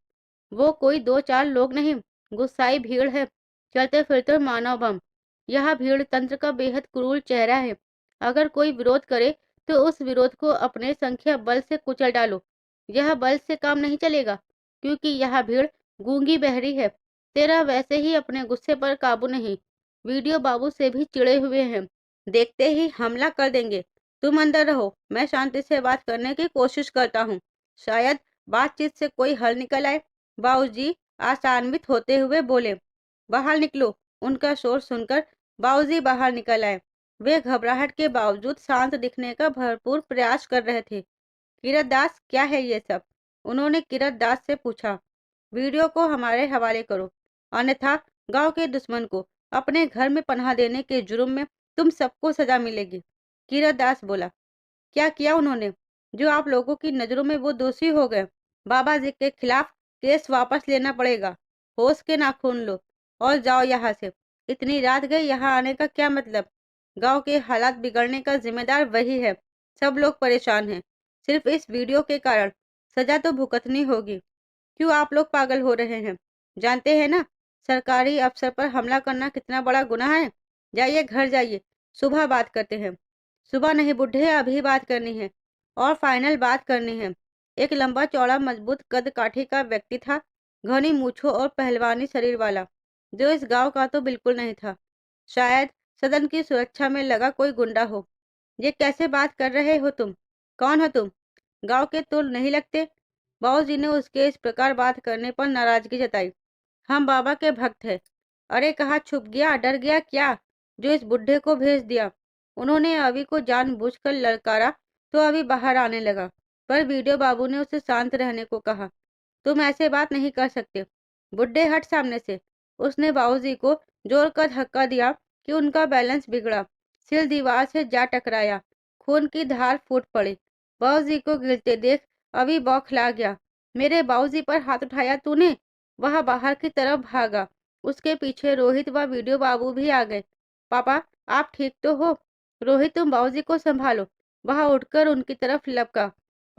वो कोई दो चार लोग नहीं, गुस्साई भीड़ है, चलते फिरते मानव बम। यह भीड़ तंत्र का बेहद क्रूर चेहरा है। अगर कोई विरोध करे तो उस विरोध को अपने संख्या बल से कुचल डालो। यह बल से काम नहीं चलेगा, क्योंकि यह भीड़ गूंगी बहरी है। तेरा वैसे ही अपने गुस्से पर काबू नहीं। वीडियो बाबू से भी चिड़े हुए हैं, देखते ही हमला कर देंगे। तुम अंदर रहो, मैं शांति से बात करने की कोशिश करता हूँ। शायद बातचीत से कोई हल निकल आए। बाबूजी आशान्वित होते हुए बोले। बाहर निकलो। उनका शोर सुनकर बाबूजी बाहर निकल आए। वे घबराहट के बावजूद शांत दिखने का भरपूर प्रयास कर रहे थे। किरण दास, क्या है ये सब? उन्होंने किरण दास से पूछा। वीडियो को हमारे हवाले करो, अन्यथा गांव के दुश्मन को अपने घर में पनाह देने के जुर्म में तुम सबको सजा मिलेगी। किरण दास बोला। क्या किया उन्होंने? जो आप लोगों की नजरों में वो दोषी हो गए। बाबा जी के खिलाफ केस वापस लेना पड़ेगा। होश के नाखून लो और जाओ यहाँ से। इतनी रात गई, यहाँ आने का क्या मतलब? गांव के हालात बिगड़ने का जिम्मेदार वही है। सब लोग परेशान हैं, सिर्फ इस वीडियो के कारण। सजा तो भुगतनी होगी। क्यों आप लोग पागल हो रहे हैं? जानते हैं ना सरकारी अफसर पर हमला करना कितना बड़ा गुनाह है। जाइए घर जाइए, सुबह बात करते हैं। सुबह नहीं बुढ़े, अभी बात करनी है और फाइनल बात करनी है। एक लंबा चौड़ा मजबूत कद काठी का व्यक्ति था, घनी मूछों और पहलवानी शरीर वाला, जो इस गांव का तो बिल्कुल नहीं था। शायद सदन की सुरक्षा में लगा कोई गुंडा हो। ये कैसे बात कर रहे हो तुम? कौन हो तुम? गांव के तो नहीं लगते। बाबूजी ने उसके इस प्रकार बात करने पर नाराजगी जताई। हम बाबा के भक्त हैं। अरे कहाँ छुप गया, डर गया क्या, जो इस बुढ़े को भेज दिया? उन्होंने अभी को जानबूझकर ललकारा तो अभी बाहर आने लगा, पर वीडियो बाबू ने उसे शांत रहने को कहा। तुम ऐसे बात नहीं कर सकते। बुढ़े हट सामने से। उसने बाबूजी को जोर का धक्का दिया कि उनका बैलेंस बिगड़ा। सिर दीवार से जा टकराया। खून की धार फूट पड़ी। बाबूजी को गिरते देख अभी बौखला गया। मेरे बाबूजी पर हाथ उठाया तूने? वह बाहर की तरफ भागा। उसके पीछे रोहित व वीडियो बाबू भी आ गए। पापा, आप ठीक तो हो? रोहित, तुम बाबूजी को संभालो। वह उठकर उनकी तरफ लपका।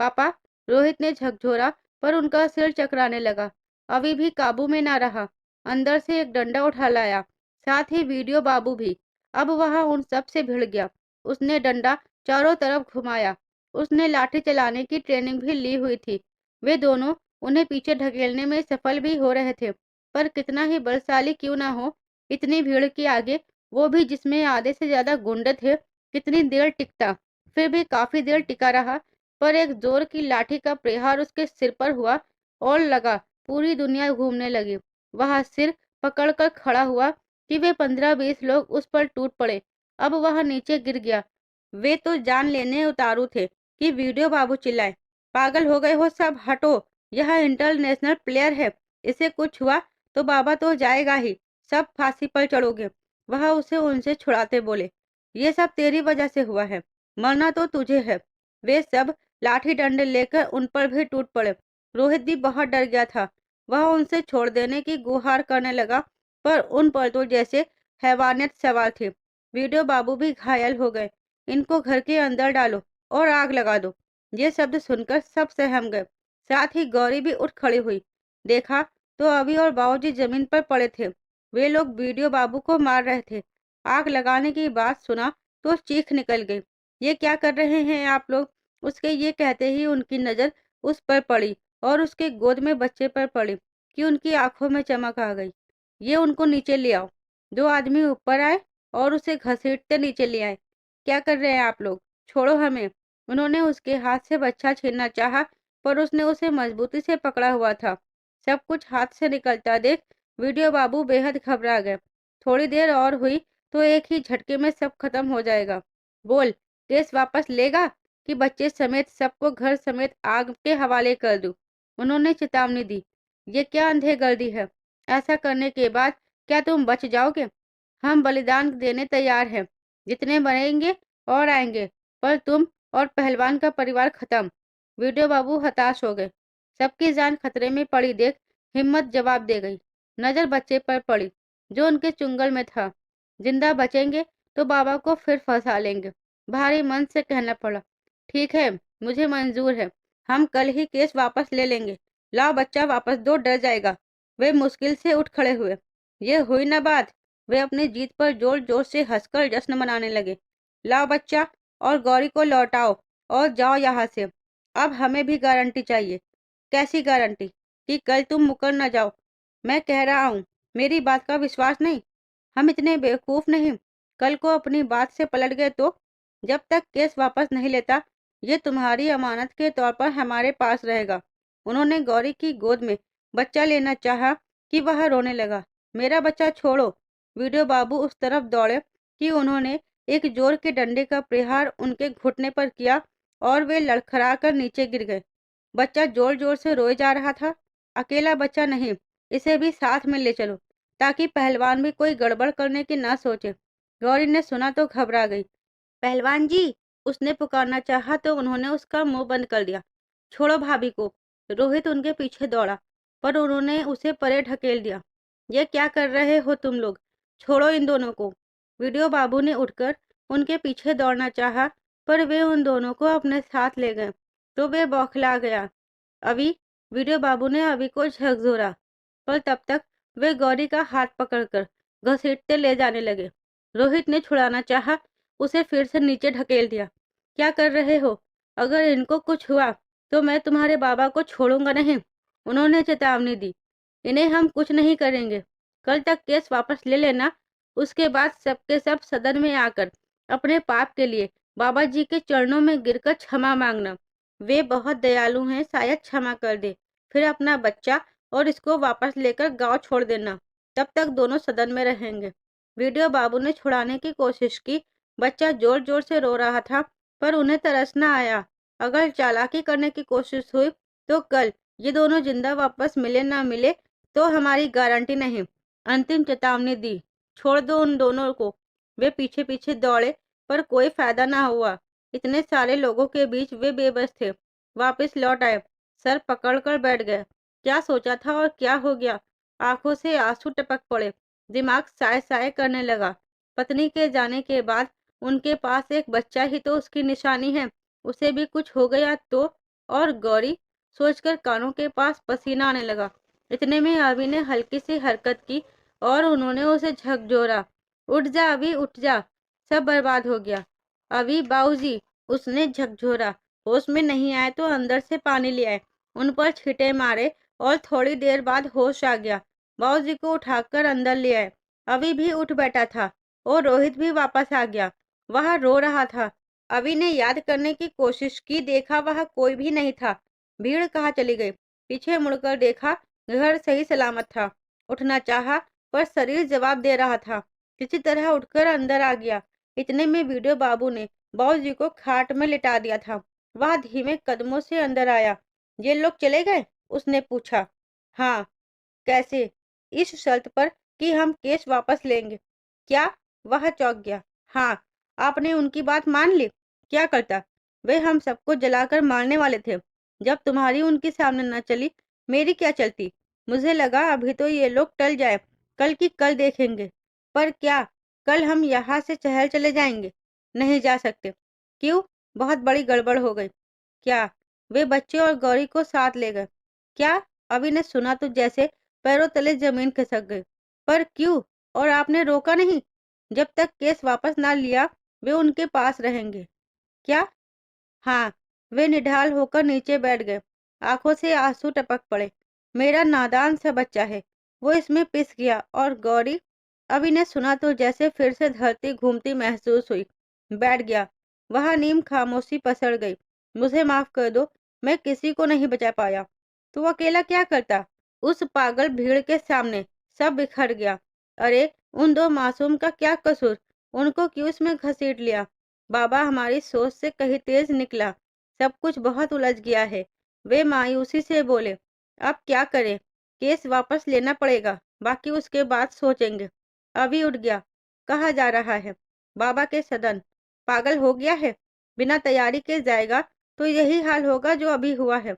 पापा, रोहित ने झकझोरा, पर उनका सिर चकराने लगा। अभी भी काबू में ना रहा। अंदर से एक डंडा उठा लाया, साथ ही वीडियो बाबू भी। अब वह उन सब से भिड़ गया। उसने डंडा चारों तरफ घुमाया। उसने लाठी चलाने की ट्रेनिंग भी ली हुई थी। वे दोनों उन्हें पीछे ढकेलने में सफल भी हो रहे थे। पर कितना ही बलशाली क्यों ना हो, इतनी भीड़ के आगे, वो भी जिसमें आधे से ज्यादा गुंडे थे, कितनी देर टिकता। फिर भी काफी देर टिका रहा, पर एक जोर की लाठी का प्रहार उसके सिर पर हुआ और लगा पूरी दुनिया घूमने लगी। वह सिर पकड़कर खड़ा हुआ कि वे 15-20 लोग उस पर टूट पड़े। अब वह नीचे गिर गया। वे तो जान लेने उतारू थे कि वीडियो बाबू चिल्लाए, पागल हो गए हो सब, हटो, यह इंटरनेशनल प्लेयर है, इसे कुछ हुआ तो बाबा तो जाएगा ही, सब फांसी पर चढ़ोगे। वह उसे उनसे छुड़ाते बोले, ये सब तेरी वजह से हुआ है, मरना तो तुझे है। वे सब लाठी डंडे लेकर उन पर भी टूट पड़े। रोहित भी बहुत डर गया था। वह उनसे छोड़ देने की गुहार करने लगा, पर उन पर तो जैसे हैवानियत सवार थी। वीडियो बाबू भी घायल हो गए। इनको घर के अंदर डालो और आग लगा दो। ये शब्द सुनकर सब सहम गए। साथ ही गौरी भी उठ खड़ी हुई। देखा तो अभी और बाबूजी जमीन पर पड़े थे। वे लोग वीडियो बाबू को मार रहे थे। आग लगाने की बात सुना तो चीख निकल गई। ये क्या कर रहे हैं आप लोग? उसके ये कहते ही उनकी नजर उस पर पड़ी और उसके गोद में बच्चे पर पड़ी कि उनकी आंखों में चमक आ गई। ये उनको नीचे ले आओ। दो आदमी ऊपर आए और उसे घसीटते नीचे ले आए। क्या कर रहे हैं आप लोग? छोड़ो हमें। उन्होंने उसके हाथ से बच्चा छीनना चाहा, पर उसने उसे मजबूती से पकड़ा हुआ था। सब कुछ हाथ से निकलता देख वीडियो बाबू बेहद घबरा गए। थोड़ी देर और हुई तो एक ही झटके में सब खत्म हो जाएगा। बोल, केस वापस लेगा कि बच्चे समेत सबको घर समेत आग के हवाले कर दूं? उन्होंने चेतावनी दी। ये क्या अंधेगर्दी है? ऐसा करने के बाद क्या तुम बच जाओगे? हम बलिदान देने तैयार हैं, जितने बनेंगे और आएंगे, पर तुम और पहलवान का परिवार खत्म। वीडियो बाबू हताश हो गए। सबकी जान खतरे में पड़ी देख हिम्मत जवाब दे गई। नजर बच्चे पर पड़ी जो उनके चुंगल में था। जिंदा बचेंगे तो बाबा को फिर फंसा लेंगे। भारी मन से कहना पड़ा, ठीक है, मुझे मंजूर है, हम कल ही केस वापस ले लेंगे। लाओ बच्चा वापस दो, डर जाएगा। वे मुश्किल से उठ खड़े हुए। ये हुई ना बात। वे अपनी जीत पर जोर जोर से हंसकर जश्न मनाने लगे। लाओ बच्चा और गौरी को लौटाओ और जाओ यहाँ से। अब हमें भी गारंटी चाहिए। कैसी गारंटी? कि कल तुम मुकर न जाओ। मैं कह रहा हूँ, मेरी बात का विश्वास नहीं? हम इतने बेवकूफ नहीं। कल को अपनी बात से पलट गए तो? जब तक केस वापस नहीं लेता, ये तुम्हारी अमानत के तौर पर हमारे पास रहेगा। उन्होंने गौरी की गोद में बच्चा लेना चाहा कि वह रोने लगा। मेरा बच्चा छोड़ो। वीडियो बाबू उस तरफ दौड़े कि उन्होंने एक जोर के डंडे का प्रहार उनके घुटने पर किया और वे लड़खड़ा कर नीचे गिर गए। बच्चा जोर जोर से रोए जा रहा था। अकेला बच्चा नहीं, इसे भी साथ में ले चलो, ताकि पहलवान भी कोई गड़बड़ करने की ना सोचे। गौरी ने सुना तो घबरा गई। पहलवान जी, उसने पुकारना चाहा तो उन्होंने उसका मुंह बंद कर दिया। छोड़ो भाभी को। रोहित उनके पीछे दौड़ा, पर उन्होंने उसे परे ढकेल दिया। ये क्या कर रहे हो तुम लोग? छोड़ो इन दोनों को। वीडियो बाबू ने उठकर उनके पीछे दौड़ना चाहा, पर वे उन दोनों को अपने साथ ले गए तो वे बौखला गया। अभी वीडियो बाबू ने अभी को झकझोरा, पर तब तक वे गौरी का हाथ पकड़कर घसीटते ले जाने लगे। रोहित ने छुड़ाना चाहा, उसे फिर से नीचे ढकेल दिया। क्या कर रहे हो? अगर इनको कुछ हुआ तो मैं तुम्हारे बाबा को छोड़ूंगा नहीं। उन्होंने चेतावनी दी। इन्हें हम कुछ नहीं करेंगे। कल तक केस वापस ले लेना, उसके बाद सबके सब सदन में आकर अपने पाप के लिए बाबा जी के चरणों में गिरकर क्षमा मांगना। वे बहुत दयालु हैं, शायद क्षमा कर दे। फिर अपना बच्चा और इसको वापस लेकर गांव छोड़ देना। तब तक दोनों सदन में रहेंगे। वीडियो बाबू ने छुड़ाने की कोशिश की। बच्चा जोर जोर से रो रहा था, पर उन्हें तरस न आया। अगर चालाकी करने की कोशिश हुई तो कल ये दोनों जिंदा वापस मिले ना मिले तो हमारी गारंटी नहीं। अंतिम चेतावनी दी। छोड़ दो उन दोनों को। वे पीछे पीछे दौड़े, पर कोई फायदा ना हुआ। इतने सारे लोगों के बीच वे बेबस थे। वापस लौट आए, सर पकड़कर बैठ गए। क्या सोचा था और क्या हो गया? आंखों से आंसू टपक पड़े। दिमाग साए साए करने लगा। पत्नी के जाने के बाद उनके पास एक बच्चा ही तो उसकी निशानी है। उसे भी कुछ हो गया तो? और गौरी? सोचकर कानों के पास पसीना आने लगा। इतने में अभी ने हल्की सी हरकत की और उन्होंने उसे झकझोरा। उठ जा अभी, उठ जा, सब बर्बाद हो गया। अभी बाबूजी, उसने झकझोरा। होश में नहीं आए तो अंदर से पानी ले आए, उन पर छींटे मारे और थोड़ी देर बाद होश आ गया। बाबूजी को उठाकर अंदर ले आए। अभी भी उठ बैठा था और रोहित भी वापस आ गया। वह रो रहा था। अभी ने याद करने की कोशिश की, देखा वह कोई भी नहीं था। भीड़ कहाँ चली गई? पीछे मुड़कर देखा, घर सही सलामत था। उठना चाहा, पर शरीर जवाब दे रहा था। किसी तरह उठकर अंदर आ गया। इतने में वीडियो बाबू ने बाबूजी को खाट में लिटा दिया था। वह धीमे कदमों से अंदर आया। ये लोग चले गए? उसने पूछा। हाँ। कैसे? इस शर्त पर कि हम केस वापस लेंगे। क्या? वह चौंक गया। हाँ। आपने उनकी बात मान ली? क्या करता? वे हम सबको जलाकर मारने वाले थे। जब तुम्हारी उनके सामने न चली, मेरी क्या चलती? मुझे लगा अभी तो ये लोग टल जाए, कल की कल देखेंगे। पर क्या कल हम यहाँ से शहर चले जाएंगे? नहीं जा सकते। क्यों? बहुत बड़ी गड़बड़ हो गई। क्या? वे बच्चे और गौरी को साथ ले गए। क्या? अभी ने सुना तो जैसे पैरों तले जमीन खिसक गई। पर क्यों? और आपने रोका नहीं? जब तक केस वापस ना लिया, वे उनके पास रहेंगे। क्या? हाँ। वे निढाल होकर नीचे बैठ गए। आंखों से आंसू टपक पड़े। मेरा नादान सा बच्चा है, वो इसमें पिस गया। और गौरी? अभी ने सुना तो जैसे फिर से धरती घूमती महसूस हुई। बैठ गया। वह नीम खामोशी पसर गई। मुझे माफ कर दो, मैं किसी को नहीं बचा पाया। तो अकेला क्या करता उस पागल भीड़ के सामने? सब बिखर गया। अरे, उन दो मासूम का क्या कसूर? उनको क्यों इसमें घसीट लिया? बाबा हमारी सोच से कहीं तेज निकला। सब कुछ बहुत उलझ गया है। वे मायूसी से बोले। अब क्या करें? केस वापस लेना पड़ेगा, बाकी उसके बाद सोचेंगे। अभी उठ गया। कहाँ जा रहा है? बाबा के सदन। पागल हो गया है? बिना तैयारी के जाएगा तो यही हाल होगा जो अभी हुआ है।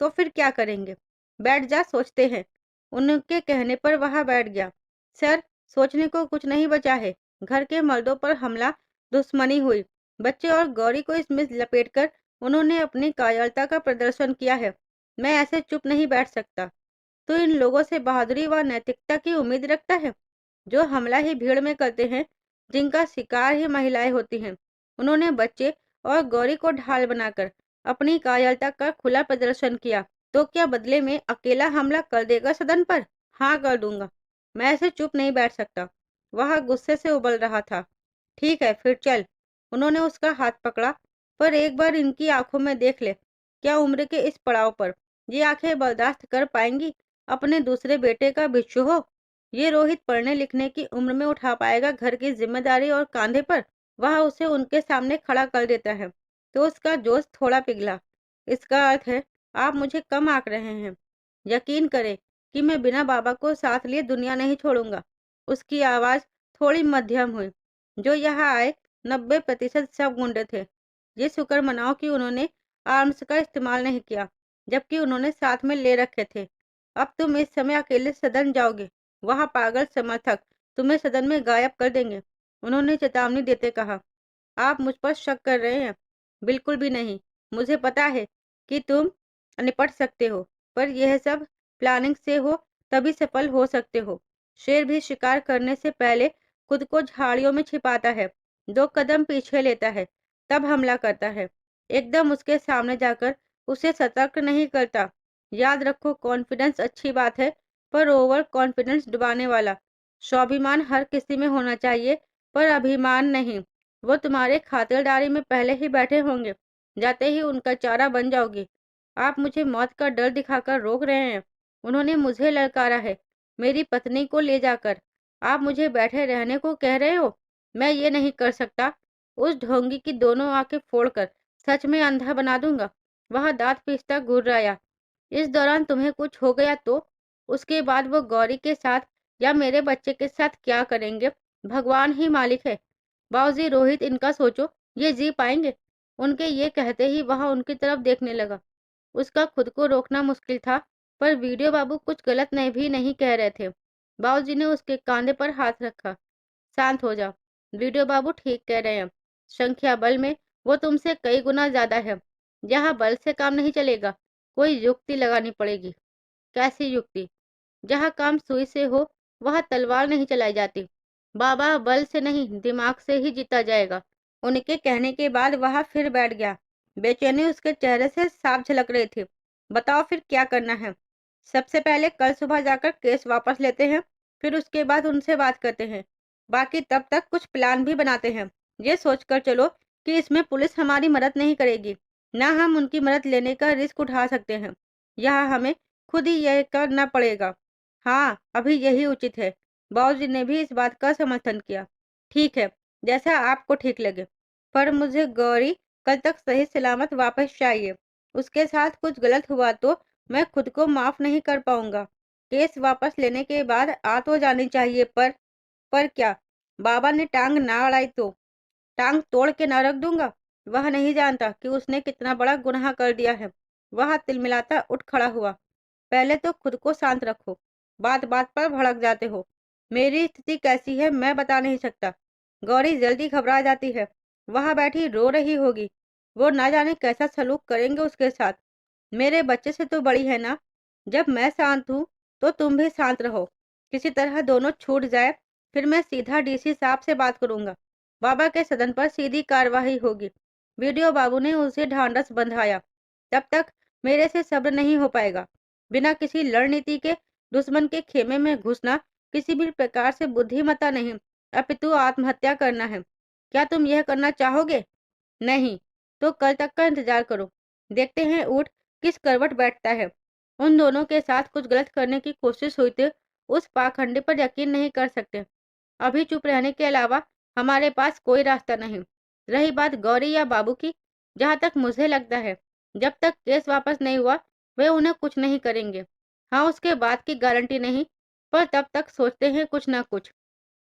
तो फिर क्या करेंगे? बैठ जा, सोचते हैं। उनके कहने पर वह बैठ गया। सर, सोचने को कुछ नहीं बचा है। घर के मर्दों पर हमला, दुश्मनी हुई, बच्चे और गौरी को इसमें लपेटकर उन्होंने अपनी कायरता का प्रदर्शन किया है। मैं ऐसे चुप नहीं बैठ सकता। तो इन लोगों से बहादुरी व नैतिकता की उम्मीद रखता है, जो हमला ही भीड़ में करते हैं, जिनका शिकार ही महिलाएं होती हैं। उन्होंने बच्चे और गौरी को ढाल बनाकर अपनी कायरता का खुला प्रदर्शन किया। तो क्या बदले में अकेला हमला कर देगा सदन पर? हाँ, कर दूंगा। मैं ऐसे चुप नहीं बैठ सकता। वह गुस्से से उबल रहा था। ठीक है, फिर चल। उन्होंने उसका हाथ पकड़ा। पर एक बार इनकी आंखों में देख ले। क्या उम्र के इस पड़ाव पर ये आंखें बर्दाश्त कर पाएंगी अपने दूसरे बेटे का बिच्छू हो? ये रोहित पढ़ने लिखने की उम्र में उठा पाएगा घर की जिम्मेदारी और कांधे पर? वह उसे उनके सामने खड़ा कर देता है तो उसका जोश थोड़ा पिघला। इसका अर्थ है आप मुझे कम आंक रहे हैं। यकीन करें कि मैं बिना बाबा को साथ लिए दुनिया नहीं छोड़ूंगा। उसकी आवाज थोड़ी मध्यम हुई। जो यहाँ आए 90% सब गुंडे थे। ये शुक्र मनाओ कि उन्होंने आर्म्स का इस्तेमाल नहीं किया, जबकि उन्होंने साथ में ले रखे थे। अब तुम इस समय अकेले सदन जाओगे, वहाँ पागल समर्थक तुम्हें सदन में गायब कर देंगे। उन्होंने चेतावनी देते कहा। आप मुझ पर शक कर रहे हैं? बिल्कुल भी नहीं। मुझे पता है कि तुम निपट सकते हो, पर यह सब प्लानिंग से हो तभी सफल हो सकते हो। शेर भी शिकार करने से पहले खुद को झाड़ियों में छिपाता है, 2 कदम पीछे लेता है, तब हमला करता है। एकदम उसके सामने जाकर उसे सतर्क नहीं करता। याद रखो, कॉन्फिडेंस अच्छी बात है, पर ओवर कॉन्फिडेंस डुबाने वाला। स्वाभिमान हर किसी में होना चाहिए, पर अभिमान नहीं। वो तुम्हारे खातिरदारी में पहले ही बैठे होंगे। जाते ही उनका चारा बन जाओगी। आप मुझे मौत का डर दिखाकर रोक रहे हैं। उन्होंने मुझे ललकारा है, मेरी पत्नी को ले जाकर। आप मुझे बैठे रहने को कह रहे हो? मैं ये नहीं कर सकता। उस ढोंगी की दोनों आंखें फोड़कर सच में अंधा बना दूंगा। वह दांत पीसता घुर्राया। इस दौरान तुम्हें कुछ हो गया तो? उसके बाद वो गौरी के साथ या मेरे बच्चे के साथ क्या करेंगे, भगवान ही मालिक है। बाबूजी, रोहित, इनका सोचो, ये जी पाएंगे? उनके ये कहते ही वह उनकी तरफ देखने लगा। उसका खुद को रोकना मुश्किल था, पर वीडियो बाबू कुछ गलत नहीं भी नहीं कह रहे थे। बाबूजी ने उसके कंधे पर हाथ रखा। शांत हो जाओ। वीडियो बाबू ठीक कह रहे हैं। संख्या बल में वो तुमसे कई गुना ज्यादा है। यहाँ बल से काम नहीं चलेगा, कोई युक्ति लगानी पड़ेगी। कैसी युक्ति? जहाँ काम सुई से हो वहाँ तलवार नहीं चलाई जाती। बाबा, बल से नहीं, दिमाग से ही जीता जाएगा। उनके कहने के बाद वह फिर बैठ गया। बेचैनी उसके चेहरे से साफ झलक रही थी। बताओ फिर क्या करना है? सबसे पहले कल सुबह जाकर केस वापस लेते हैं, फिर उसके बाद उनसे बात करते हैं। बाकी तब तक कुछ प्लान भी बनाते हैं। ये सोचकर चलो कि इसमें पुलिस हमारी मदद नहीं करेगी, ना हम उनकी मदद लेने का रिस्क उठा सकते हैं। यह हमें खुद ही यह करना पड़ेगा। हाँ, अभी यही उचित है। बाबूजी ने भी इस बात का समर्थन किया। ठीक है, जैसा आपको ठीक लगे। पर मुझे गौरी कल तक सही सलामत वापस चाहिए। उसके साथ कुछ गलत हुआ तो मैं खुद को माफ नहीं कर पाऊंगा। केस वापस लेने के बाद आ तो जानी चाहिए, पर क्या? बाबा ने टांग ना अड़ाई तो टांग तोड़ के न रख दूंगा। वह नहीं जानता कि उसने कितना बड़ा गुनाह कर दिया है। वह तिलमिलाता उठ खड़ा हुआ। पहले तो खुद को शांत रखो, बात बात पर भड़क जाते हो। मेरी स्थिति कैसी है मैं बता नहीं सकता। गौरी जल्दी घबरा जाती है। वहां बैठी रो रही होगी। वो ना जाने कैसा सलूक करेंगे उसके साथ। मेरे बच्चे से तो बड़ी है ना। जब मैं शांत हूँ तो तुम भी शांत रहो। किसी तरह दोनों छूट जाए, फिर मैं सीधा डीसी साहब से बात करूंगा। बाबा के सदन पर सीधी कार्यवाही होगी। वीडियो बाबू ने उसे ढांढस बंधाया। तब तक मेरे से सब्र नहीं हो पाएगा। बिना किसी रणनीति के दुश्मन के खेमे में घुसना किसी भी प्रकार से बुद्धिमत्ता नहीं, अपितु आत्महत्या करना है। क्या तुम यह करना चाहोगे? नहीं, तो कल तक का इंतजार करो। देखते हैं ऊँट किस करवट बैठता है। उन दोनों के साथ कुछ गलत करने की कोशिश हुई तो उस पाखंडी पर यकीन नहीं कर सकते। अभी चुप रहने के अलावा हमारे पास कोई रास्ता नहीं। रही बात गौरी या बाबू की, जहाँ तक मुझे लगता है, जब तक केस वापस नहीं हुआ वे उन्हें कुछ नहीं करेंगे। हाँ, उसके बाद की गारंटी नहीं, पर तब तक सोचते हैं कुछ ना कुछ।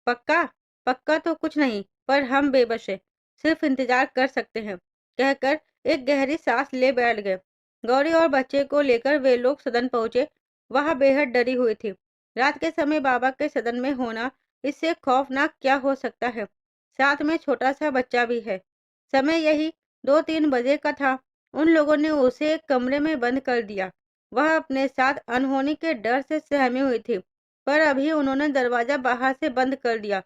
पक्का? पक्का तो कुछ नहीं, पर हम बेबस हैं, सिर्फ इंतजार कर सकते हैं, कहकर एक गहरी सांस ले बैठ गए। गौरी और बच्चे को लेकर वे लोग सदन पहुंचे। वह बेहद डरी हुई थी। रात के समय बाबा के सदन में होना इससे खौफनाक क्या हो सकता है। साथ में छोटा सा बच्चा भी है। समय यही 2-3 बजे का था। उन लोगों ने उसे एक कमरे में बंद कर दिया। वह अपने साथ अनहोनी के डर से सहमी हुई थी, पर अभी उन्होंने दरवाजा बाहर से बंद कर दिया।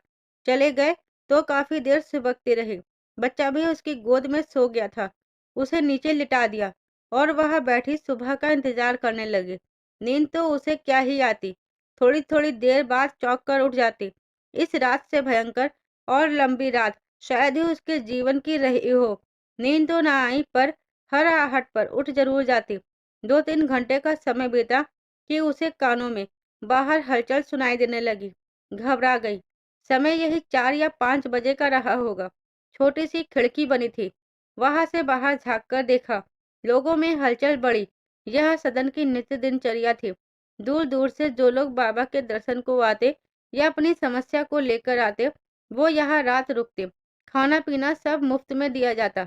चले गए तो काफी देर सुबकती रही। बच्चा भी उसकी गोद में सो गया था। उसे नीचे लिटा दिया और वह बैठी सुबह का इंतजार करने लगी। नींद तो उसे क्या ही आती, थोड़ी थोड़ी देर बाद चौंक कर उठ जाती। इस रात से भयंकर और लंबी रात शायद ही उसके जीवन की रही हो। नींद तो ना आई, पर हर आहट पर उठ जरूर जाती। 2-3 घंटे का समय बीता कि उसे कानों में बाहर हलचल सुनाई देने लगी। घबरा गई। समय यही 4 या 5 बजे का रहा होगा। छोटी सी खिड़की बनी थी। वहां से बाहर झांक कर देखा। लोगों में हलचल बढ़ी। यह सदन की नित्य दिनचर्या थी। दूर दूर से जो लोग बाबा के दर्शन को आते या अपनी समस्या को लेकर आते, वो यहाँ रात रुकते। खाना पीना सब मुफ्त में दिया जाता।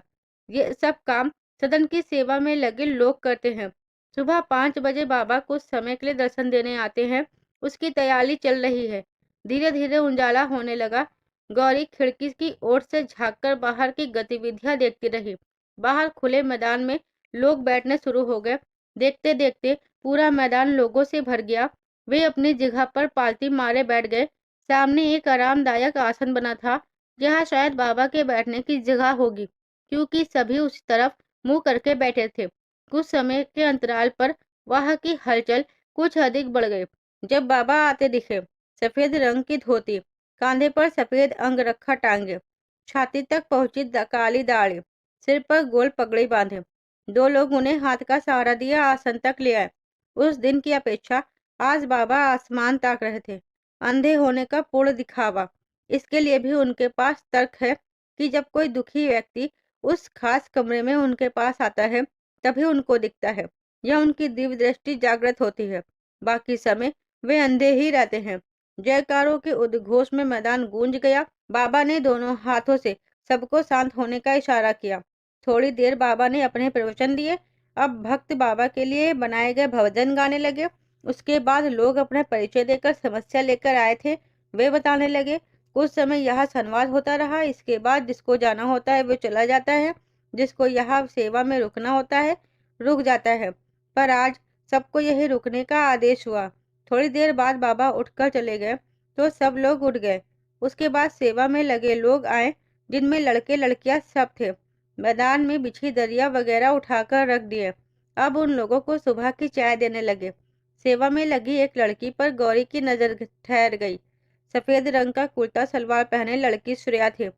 ये सब काम सदन की सेवा में लगे लोग करते हैं। सुबह 5 बजे बाबा कुछ समय के लिए दर्शन देने आते हैं। उसकी तैयारी चल रही है। धीरे धीरे उजाला होने लगा। गौरी खिड़की की ओर से झांककर बाहर की गतिविधियां देखती रही। बाहर खुले मैदान में लोग बैठने शुरू हो गए। देखते देखते पूरा मैदान लोगों से भर गया। वे अपनी जगह पर पालती मारे बैठ गए। सामने एक आरामदायक आसन बना था। यहाँ शायद बाबा के बैठने की जगह होगी, क्योंकि सभी उसी तरफ मुंह करके बैठे थे। कुछ समय के अंतराल पर वहां की हलचल कुछ अधिक बढ़ गई जब बाबा आते दिखे। सफेद रंग की धोती, कांधे पर सफेद अंगरखा टांगे, छाती तक पहुंची काली दाढ़ी, सिर पर गोल पगड़ी बांधे। दो लोग उन्हें हाथ का सहारा दिया आसन तक ले आए। उस दिन की अपेक्षा आज बाबा आसमान ताक रहे थे। अंधे होने का पूर्ण दिखावा। इसके लिए भी उनके पास तर्क है कि जब कोई दुखी व्यक्ति उस खास कमरे में उनके पास आता है, तभी उनको दिखता है या उनकी दिव्य दृष्टि जागृत होती है। बाकी समय वे अंधे ही रहते हैं। जयकारों के उद्घोष में मैदान गूंज गया। बाबा ने दोनों हाथों से सबको शांत होने का इशारा किया। थोड़ी देर बाबा ने अपने प्रवचन दिए। अब भक्त बाबा के लिए बनाए गए भजन गाने लगे। उसके बाद लोग अपना परिचय देकर समस्या लेकर आए थे वे बताने लगे। कुछ समय यहाँ संवाद होता रहा। इसके बाद जिसको जाना होता है वो चला जाता है, जिसको यहाँ सेवा में रुकना होता है रुक जाता है। पर आज सबको यही रुकने का आदेश हुआ। थोड़ी देर बाद बाबा उठकर चले गए तो सब लोग उठ गए। उसके बाद सेवा में लगे लोग आए, जिनमें लड़के लड़कियां सब थे। मैदान में बिछी दरिया वगैरह उठाकर रख दिए। अब उन लोगों को सुबह की चाय देने लगे। सेवा में लगी एक लड़की पर गौरी की नजर ठहर गई। सफेद रंग का कुर्ता सलवार पहने लड़की श्रेया थी।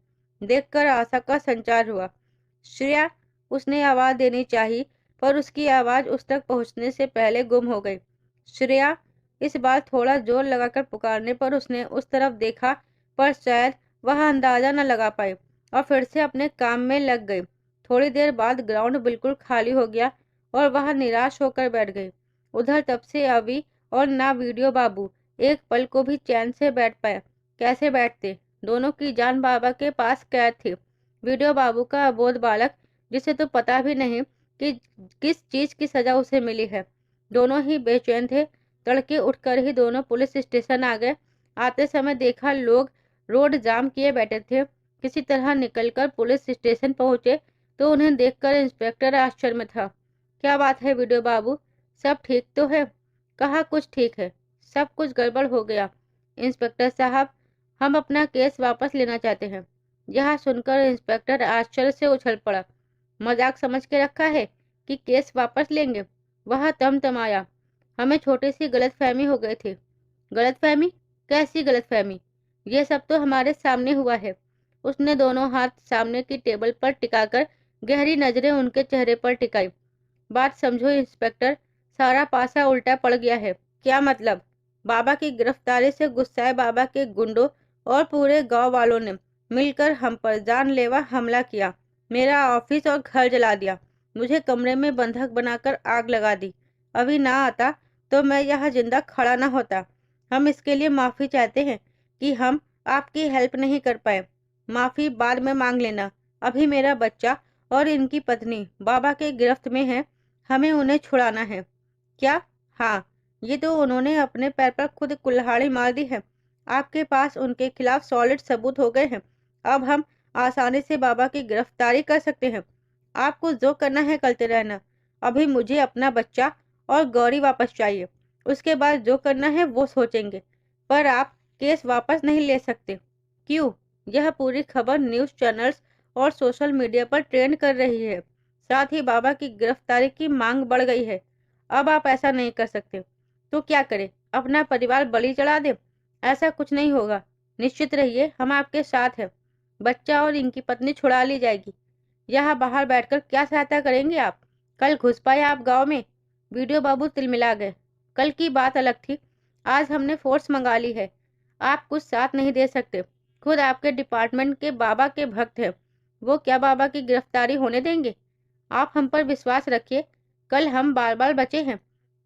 देखकर आशा का संचार हुआ। श्रेया, उसने आवाज देनी चाहिए, पर उसकी आवाज उस तक पहुंचने से पहले गुम हो गई। श्रेया, इस बार थोड़ा जोर लगाकर पुकारने पर उसने उस तरफ देखा, पर शायद वह अंदाजा न लगा पाई और फिर से अपने काम में लग गई। थोड़ी देर बाद ग्राउंड बिल्कुल खाली हो गया और वह निराश होकर बैठ गई। उधर तब से अभी और ना वीडियो बाबू एक पल को भी चैन से बैठ पाए। कैसे बैठते? दोनों की जान बाबा के पास कैद थी। वीडियो बाबू का अबोध बालक, जिसे तो पता भी नहीं कि किस चीज की सजा उसे मिली है। दोनों ही बेचैन थे। तड़के उठकर ही दोनों पुलिस स्टेशन आ गए। आते समय देखा लोग रोड जाम किए बैठे थे। किसी तरह निकलकर पुलिस स्टेशन पहुंचे तो उन्हें देखकर इंस्पेक्टर आश्चर्य में था। क्या बात है वीडियो बाबू, सब ठीक तो है? कहा कुछ ठीक है, सब कुछ गड़बड़ हो गया। इंस्पेक्टर साहब, हम अपना केस वापस लेना चाहते हैं। यह सुनकर इंस्पेक्टर आश्चर्य से उछल पड़ा। मजाक समझ के रखा है कि केस वापस लेंगे? वह तमतमाया। हमें छोटी सी गलतफहमी हो गई थी। गलतफहमी? कैसी गलतफहमी? ये सब तो हमारे सामने हुआ है। उसने दोनों हाथ सामने की टेबल पर टिकाकर गहरी नजरें उनके चेहरे पर टिकाई। बात समझो इंस्पेक्टर, सारा पासा उल्टा पड़ गया है। क्या मतलब? बाबा की गिरफ्तारी से गुस्साए बाबा के गुंडों और पूरे गांव वालों ने मिलकर हम पर जानलेवा हमला किया। मेरा ऑफिस और घर जला दिया। मुझे कमरे में बंधक बनाकर आग लगा दी। अभी ना आता तो मैं यहाँ जिंदा खड़ा ना होता। हम इसके लिए माफी चाहते हैं कि हम आपकी हेल्प नहीं कर पाए। माफी बाद में मांग लेना। अभी मेरा बच्चा और इनकी पत्नी बाबा के गिरफ्त में है। हमें उन्हें छुड़ाना है। क्या? हाँ, ये तो उन्होंने अपने पैर पर खुद कुल्हाड़ी मार दी है। आपके पास उनके खिलाफ सॉलिड सबूत हो गए हैं। अब हम आसानी से बाबा की गिरफ्तारी कर सकते हैं। आपको जो करना है करते रहना। अभी मुझे अपना बच्चा और गौरी वापस चाहिए। उसके बाद जो करना है वो सोचेंगे। पर आप केस वापस नहीं ले सकते। क्यों? यह पूरी खबर न्यूज़ चैनल्स और सोशल मीडिया पर ट्रेंड कर रही है। साथ ही बाबा की गिरफ्तारी की मांग बढ़ गई है। अब आप ऐसा नहीं कर सकते। तो क्या करें? अपना परिवार बलि चढ़ा दें? ऐसा कुछ नहीं होगा। निश्चित रहिए, हम आपके साथ हैं। बच्चा और इनकी पत्नी छुड़ा ली जाएगी। यहाँ बाहर बैठकर क्या सहायता करेंगे आप? कल घुस पाए आप गांव में? वीडियो बाबू तिलमिला गए। कल की बात अलग थी। आज हमने फोर्स मंगा ली है। आप कुछ साथ नहीं दे सकते। खुद आपके डिपार्टमेंट के बाबा के भक्त हैं। वो क्या बाबा की गिरफ्तारी होने देंगे? आप हम पर विश्वास रखिए। कल हम बाल बाल बचे हैं।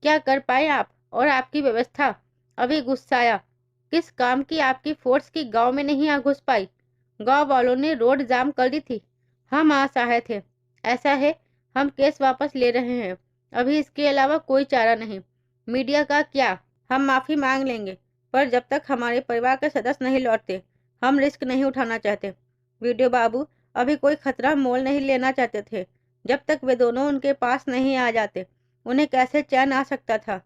क्या कर पाए आप और आपकी व्यवस्था? अभी गुस्साया। किस काम की आपकी फोर्स की गांव में नहीं आ घुस पाई? गांव वालों ने रोड जाम कर दी थी। हम असहाय थे। ऐसा है, हम केस वापस ले रहे हैं। अभी इसके अलावा कोई चारा नहीं। मीडिया का क्या? हम माफी मांग लेंगे, पर जब तक हमारे परिवार के सदस्य नहीं लौटते हम रिस्क नहीं उठाना चाहते। वीडियो बाबू अभी कोई खतरा मोल नहीं लेना चाहते थे। जब तक वे दोनों उनके पास नहीं आ जाते उन्हें कैसे चैन आ सकता था?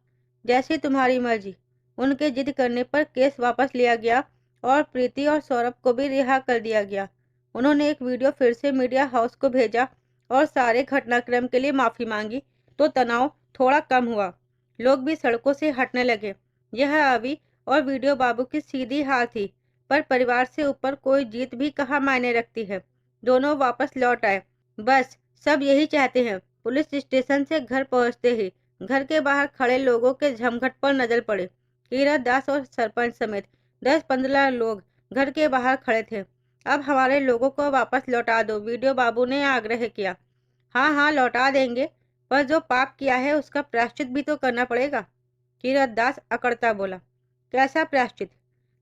जैसी तुम्हारी मर्जी। उनके जिद करने पर केस वापस लिया गया और प्रीति और सौरभ को भी रिहा कर दिया गया। उन्होंने एक वीडियो फिर से मीडिया हाउस को भेजा और सारे घटनाक्रम के लिए माफी मांगी तो तनाव थोड़ा कम हुआ। लोग भी सड़कों से हटने लगे। यह अभी और वीडियो बाबू की सीधी हार थी, पर परिवार से ऊपर कोई जीत भी कहाँ मायने रखती है। दोनों वापस लौट आए। बस सब यही चाहते हैं। पुलिस स्टेशन से घर पहुंचते ही घर के बाहर खड़े लोगों के झमघट पर नजर पड़े। कीरत दास और सरपंच समेत 10-15 लोग घर के बाहर खड़े थे। अब हमारे लोगों को वापस लौटा दो, वीडियो बाबू ने आग्रह किया। हाँ हाँ, लौटा देंगे, पर जो पाप किया है उसका प्रायश्चित भी तो करना पड़ेगा। कीरत दास अकड़ता बोला। कैसा प्रायश्चित?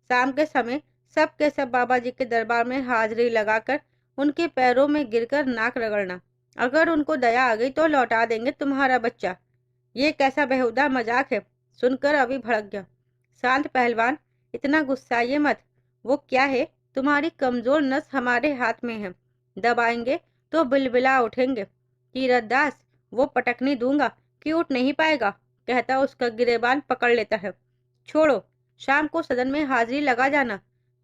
शाम के समय सब के सब बाबा जी के दरबार में हाजिरी लगाकर उनके पैरों में गिरकर नाक रगड़ना। अगर उनको दया आ गई तो लौटा देंगे तुम्हारा बच्चा। ये कैसा बेहुदा मजाक है? सुनकर अभी भड़क गया। शांत पहलवान, इतना गुस्साइए मत। वो क्या है? तुम्हारी कमजोर नस हमारे हाथ में है। दबाएंगे तो बिलबिला उठेंगे। कीरत दास, वो पटकनी दूंगा कि उठ नहीं पाएगा, कहता उसका गिरेबान पकड़ लेता है। छोड़ो, शाम को सदन में हाजिरी लगा जाना,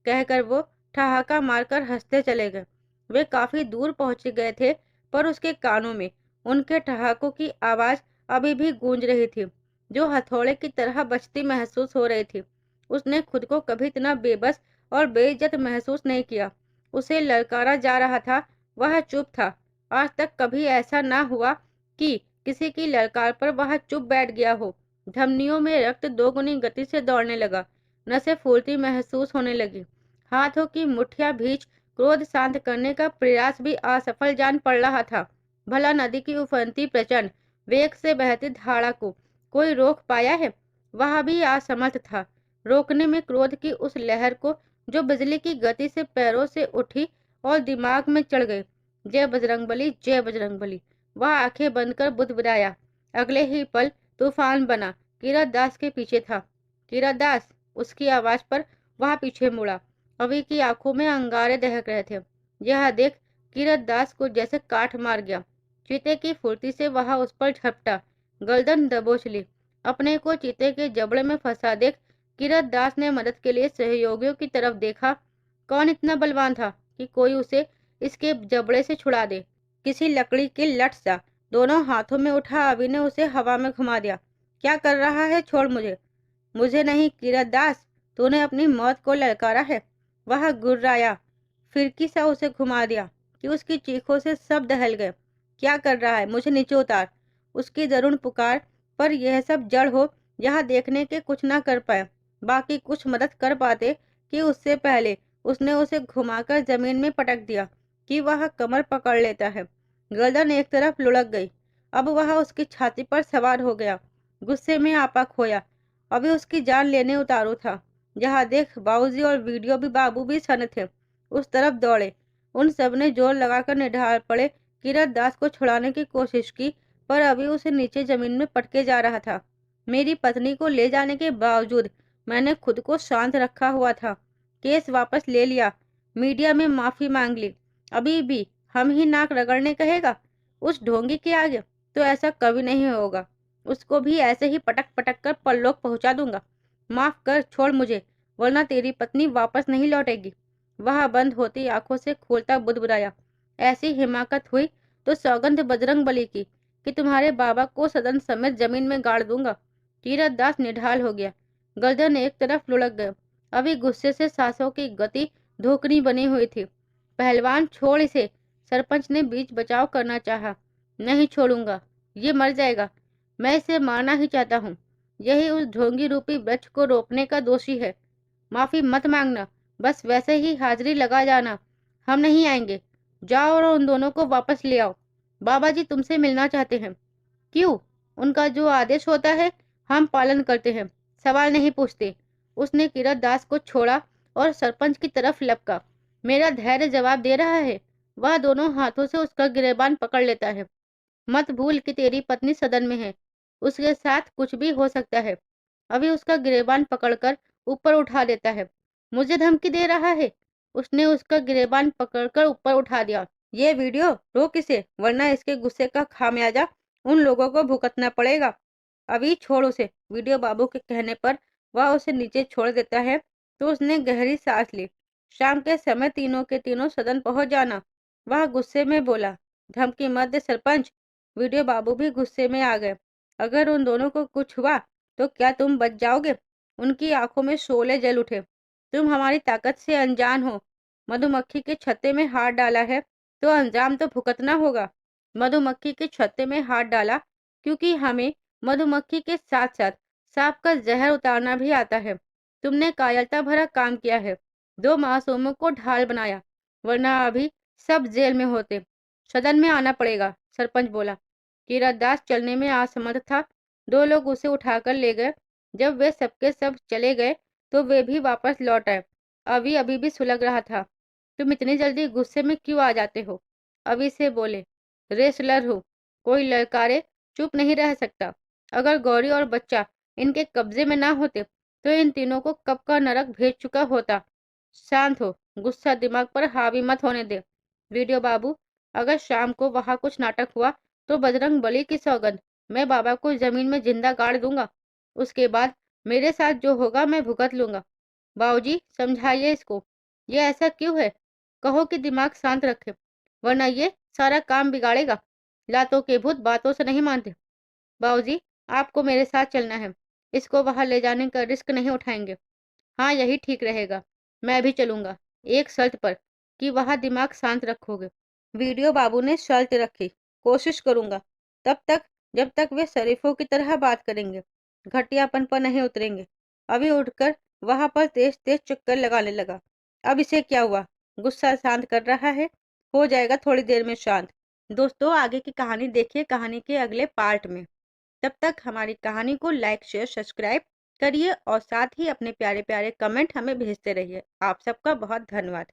कहकर वो ठहाका मारकर हंसते चले गए। वे काफी दूर पहुंच गए थे, पर उसके कानों में उनके ठहाकों की आवाज अभी भी गूंज रही थी। जो हथौड़े की तरह बचती महसूस हो रही थी। उसने खुद को कभी इतना बेबस और बेइज्जत महसूस नहीं किया। उसे ललकारा जा रहा था, वह चुप था। आज तक कभी ऐसा ना हुआ कि किसी की ललकार पर वह चुप बैठ गया हो। धमनियों में रक्त दोगुनी गति से दौड़ने लगा, नसें फूलती महसूस होने लगी। हाथों की मुठ्ठियां भींच क्रोध शांत करने का प्रयास भी असफल जान पड़ रहा था। भला नदी की उफनती प्रचंड वेग से बहती धारा को कोई रोक पाया है? वह भी असमर्थ था रोकने में क्रोध की उस लहर को जो बिजली की गति से पैरों से उठी और दिमाग में चढ़ गई। जय बजरंगबली, जय बजरंगबली। वह आंखें बंद कर बुदबुदाया। अगले ही पल तूफान बना किरत दास के पीछे था। किरत दास! उसकी आवाज पर वह पीछे मुड़ा। अभी की आंखों में अंगारे दहक रहे थे। यह देख किरत दास को जैसे काठ मार गया। चीते की फुर्ती से वह उस पर झपटा, गर्दन दबोच ली। अपने को चीते के जबड़े में फंसा देख किरत दास ने मदद के लिए सहयोगियों की तरफ देखा। कौन इतना बलवान था कि कोई उसे इसके जबड़े से छुड़ा दे? किसी लकड़ी की लठ सा दोनों हाथों में उठा अवि ने उसे हवा में घुमा दिया। क्या कर रहा है? छोड़ मुझे। मुझे नहीं किरत दास, तूने अपनी मौत को ललकारा है। वह गुर्राया, फिरकी सा उसे घुमा दिया कि उसकी चीखों से सब दहल गए। क्या कर रहा है? मुझे नीचे उतार। उसकी दरुण पुकार पर यह सब जड़ हो यहाँ देखने के कुछ ना कर पाए। बाकी कुछ मदद कर पाते कि उससे पहले उसने उसे घुमाकर जमीन में पटक दिया कि वह कमर पकड़ लेता है। गर्दन एक तरफ लुढ़क गई। अब वह उसकी छाती पर सवार हो गया। गुस्से में आपा खोया। अभी उसकी जान लेने उतारू था। जहाँ देख बाबूजी और वीडियो भी बाबू भी सन्न थे। उस तरफ दौड़े। उन सब ने जोर लगाकर निढाल पड़े। किरत दास को छुड़ाने की कोशिश की पर अभी उसे नीचे जमीन में पटके जा रहा था। मेरी पत्नी को ले जाने के बावजूद मैंने खुद को शांत रखा हुआ था। केस वापस ले लिया, मीडिया में माफी मांग ली। अभी भी हम ही नाक रगड़ने कहेगा? उस ढोंगी के आगे तो ऐसा कभी नहीं होगा। उसको भी ऐसे ही पटक पटक कर परलोक पहुंचा दूंगा। माफ कर, छोड़ मुझे, वरना तेरी पत्नी वापस नहीं लौटेगी। वह बंद होती आंखों से खोलता बुदबुदाया। ऐसी हिमाकत हुई तो सौगंध बजरंग बली की कि तुम्हारे बाबा को सदन समेत जमीन में गाड़ दूंगा। तीरथ दास निढाल हो गया। गर्दन एक तरफ लुढ़क गए। अभी गुस्से से सांसों की गति धोकनी बनी हुई थी। पहलवान छोड़ इसे। सरपंच ने बीच बचाव करना चाहा। नहीं छोड़ूंगा, ये मर जाएगा। मैं इसे मारना ही चाहता हूँ। यही उस ढोंगी रूपी वृक्ष को रोकने का दोषी है। माफी मत मांगना, बस वैसे ही हाजिरी लगा जाना। हम नहीं आएंगे। जाओ और उन दोनों को वापस ले आओ। बाबा जी तुमसे मिलना चाहते हैं। क्यों? उनका जो आदेश होता है हम पालन करते हैं, सवाल नहीं पूछते। उसने किरत दास को छोड़ा और सरपंच की तरफ लपका। मेरा धैर्य जवाब दे रहा है। वह दोनों हाथों से उसका गिरेबान पकड़ लेता है। मत भूल कि तेरी पत्नी सदन में है। उसके साथ कुछ भी हो सकता है। अभी उसका गिरेबान पकड़कर ऊपर उठा देता है। मुझे धमकी दे रहा है। उसने उसका गिरेबान पकड़कर ऊपर उठा दिया। ये वीडियो रोक इसे, वरना इसके गुस्से का खामियाजा उन लोगों को भुगतना पड़ेगा। अभी छोड़ उसे। वीडियो बाबू के कहने पर वह उसे नीचे छोड़ देता है तो उसने गहरी सांस ली। शाम के समय तीनों के तीनों सदन पहुंच जाना। वह गुस्से में बोला। धमकी मत दे सरपंच। वीडियो बाबू भी गुस्से में आ गए। अगर उन दोनों को कुछ हुआ तो क्या तुम बच जाओगे? उनकी आंखों में शोले जल उठे। तुम हमारी ताकत से अनजान हो। मधुमक्खी के छत्ते में हाथ डाला है तो अंजाम तो भुगतना होगा। मधुमक्खी के छत्ते में हाथ डाला क्योंकि हमें मधुमक्खी के साथ साथ सांप का जहर उतारना भी आता है। तुमने कायरता भरा काम किया है। दो मासूमों को ढाल बनाया, वरना अभी सब जेल में होते। सदन में आना पड़ेगा, सरपंच बोला। कीरतदास चलने में असमर्थ था। दो लोग उसे उठाकर ले गए। जब वे सबके सब चले गए तो वे भी वापस लौट आए। अभी भी सुलग रहा था। तुम इतनी जल्दी गुस्से में क्यों आ जाते हो? अभी से बोले। रेसलर हूँ, कोई ललकारे चुप नहीं रह सकता। अगर गौरी और बच्चा इनके कब्जे में ना होते तो इन तीनों को कब का नरक भेज चुका होता। शांत हो, गुस्सा दिमाग पर हावी मत होने दे। वीडियो बाबू, अगर शाम को वहां कुछ नाटक हुआ तो बजरंग बली की सौगंध मैं बाबा को जमीन में जिंदा गाड़ दूंगा। उसके बाद मेरे साथ जो होगा मैं भुगत लूंगा। बाबूजी समझाइए इसको। ये ऐसा क्यों है? कहो कि दिमाग शांत रखे, वरना ये सारा काम बिगाड़ेगा। लातों के भूत बातों से नहीं मानते। बाबूजी, आपको मेरे साथ चलना है। इसको वहां ले जाने का रिस्क नहीं उठाएंगे। हाँ, यही ठीक रहेगा। मैं भी चलूंगा, एक शर्त पर, कि वहां दिमाग शांत रखोगे। वीडियो बाबू ने शर्त रखी। कोशिश करूंगा। तब तक, जब तक वे शरीफों की तरह बात करेंगे, घटियापन पर नहीं उतरेंगे। अभी उठकर वहां पर तेज तेज चक्कर लगाने लगा। अब इसे क्या हुआ? गुस्सा शांत कर रहा है। हो जाएगा थोड़ी देर में शांत। दोस्तों, आगे की कहानी देखिए कहानी के अगले पार्ट में। तब तक हमारी कहानी को लाइक शेयर सब्सक्राइब करिए और साथ ही अपने प्यारे प्यारे कमेंट हमें भेजते रहिए। आप सबका बहुत धन्यवाद।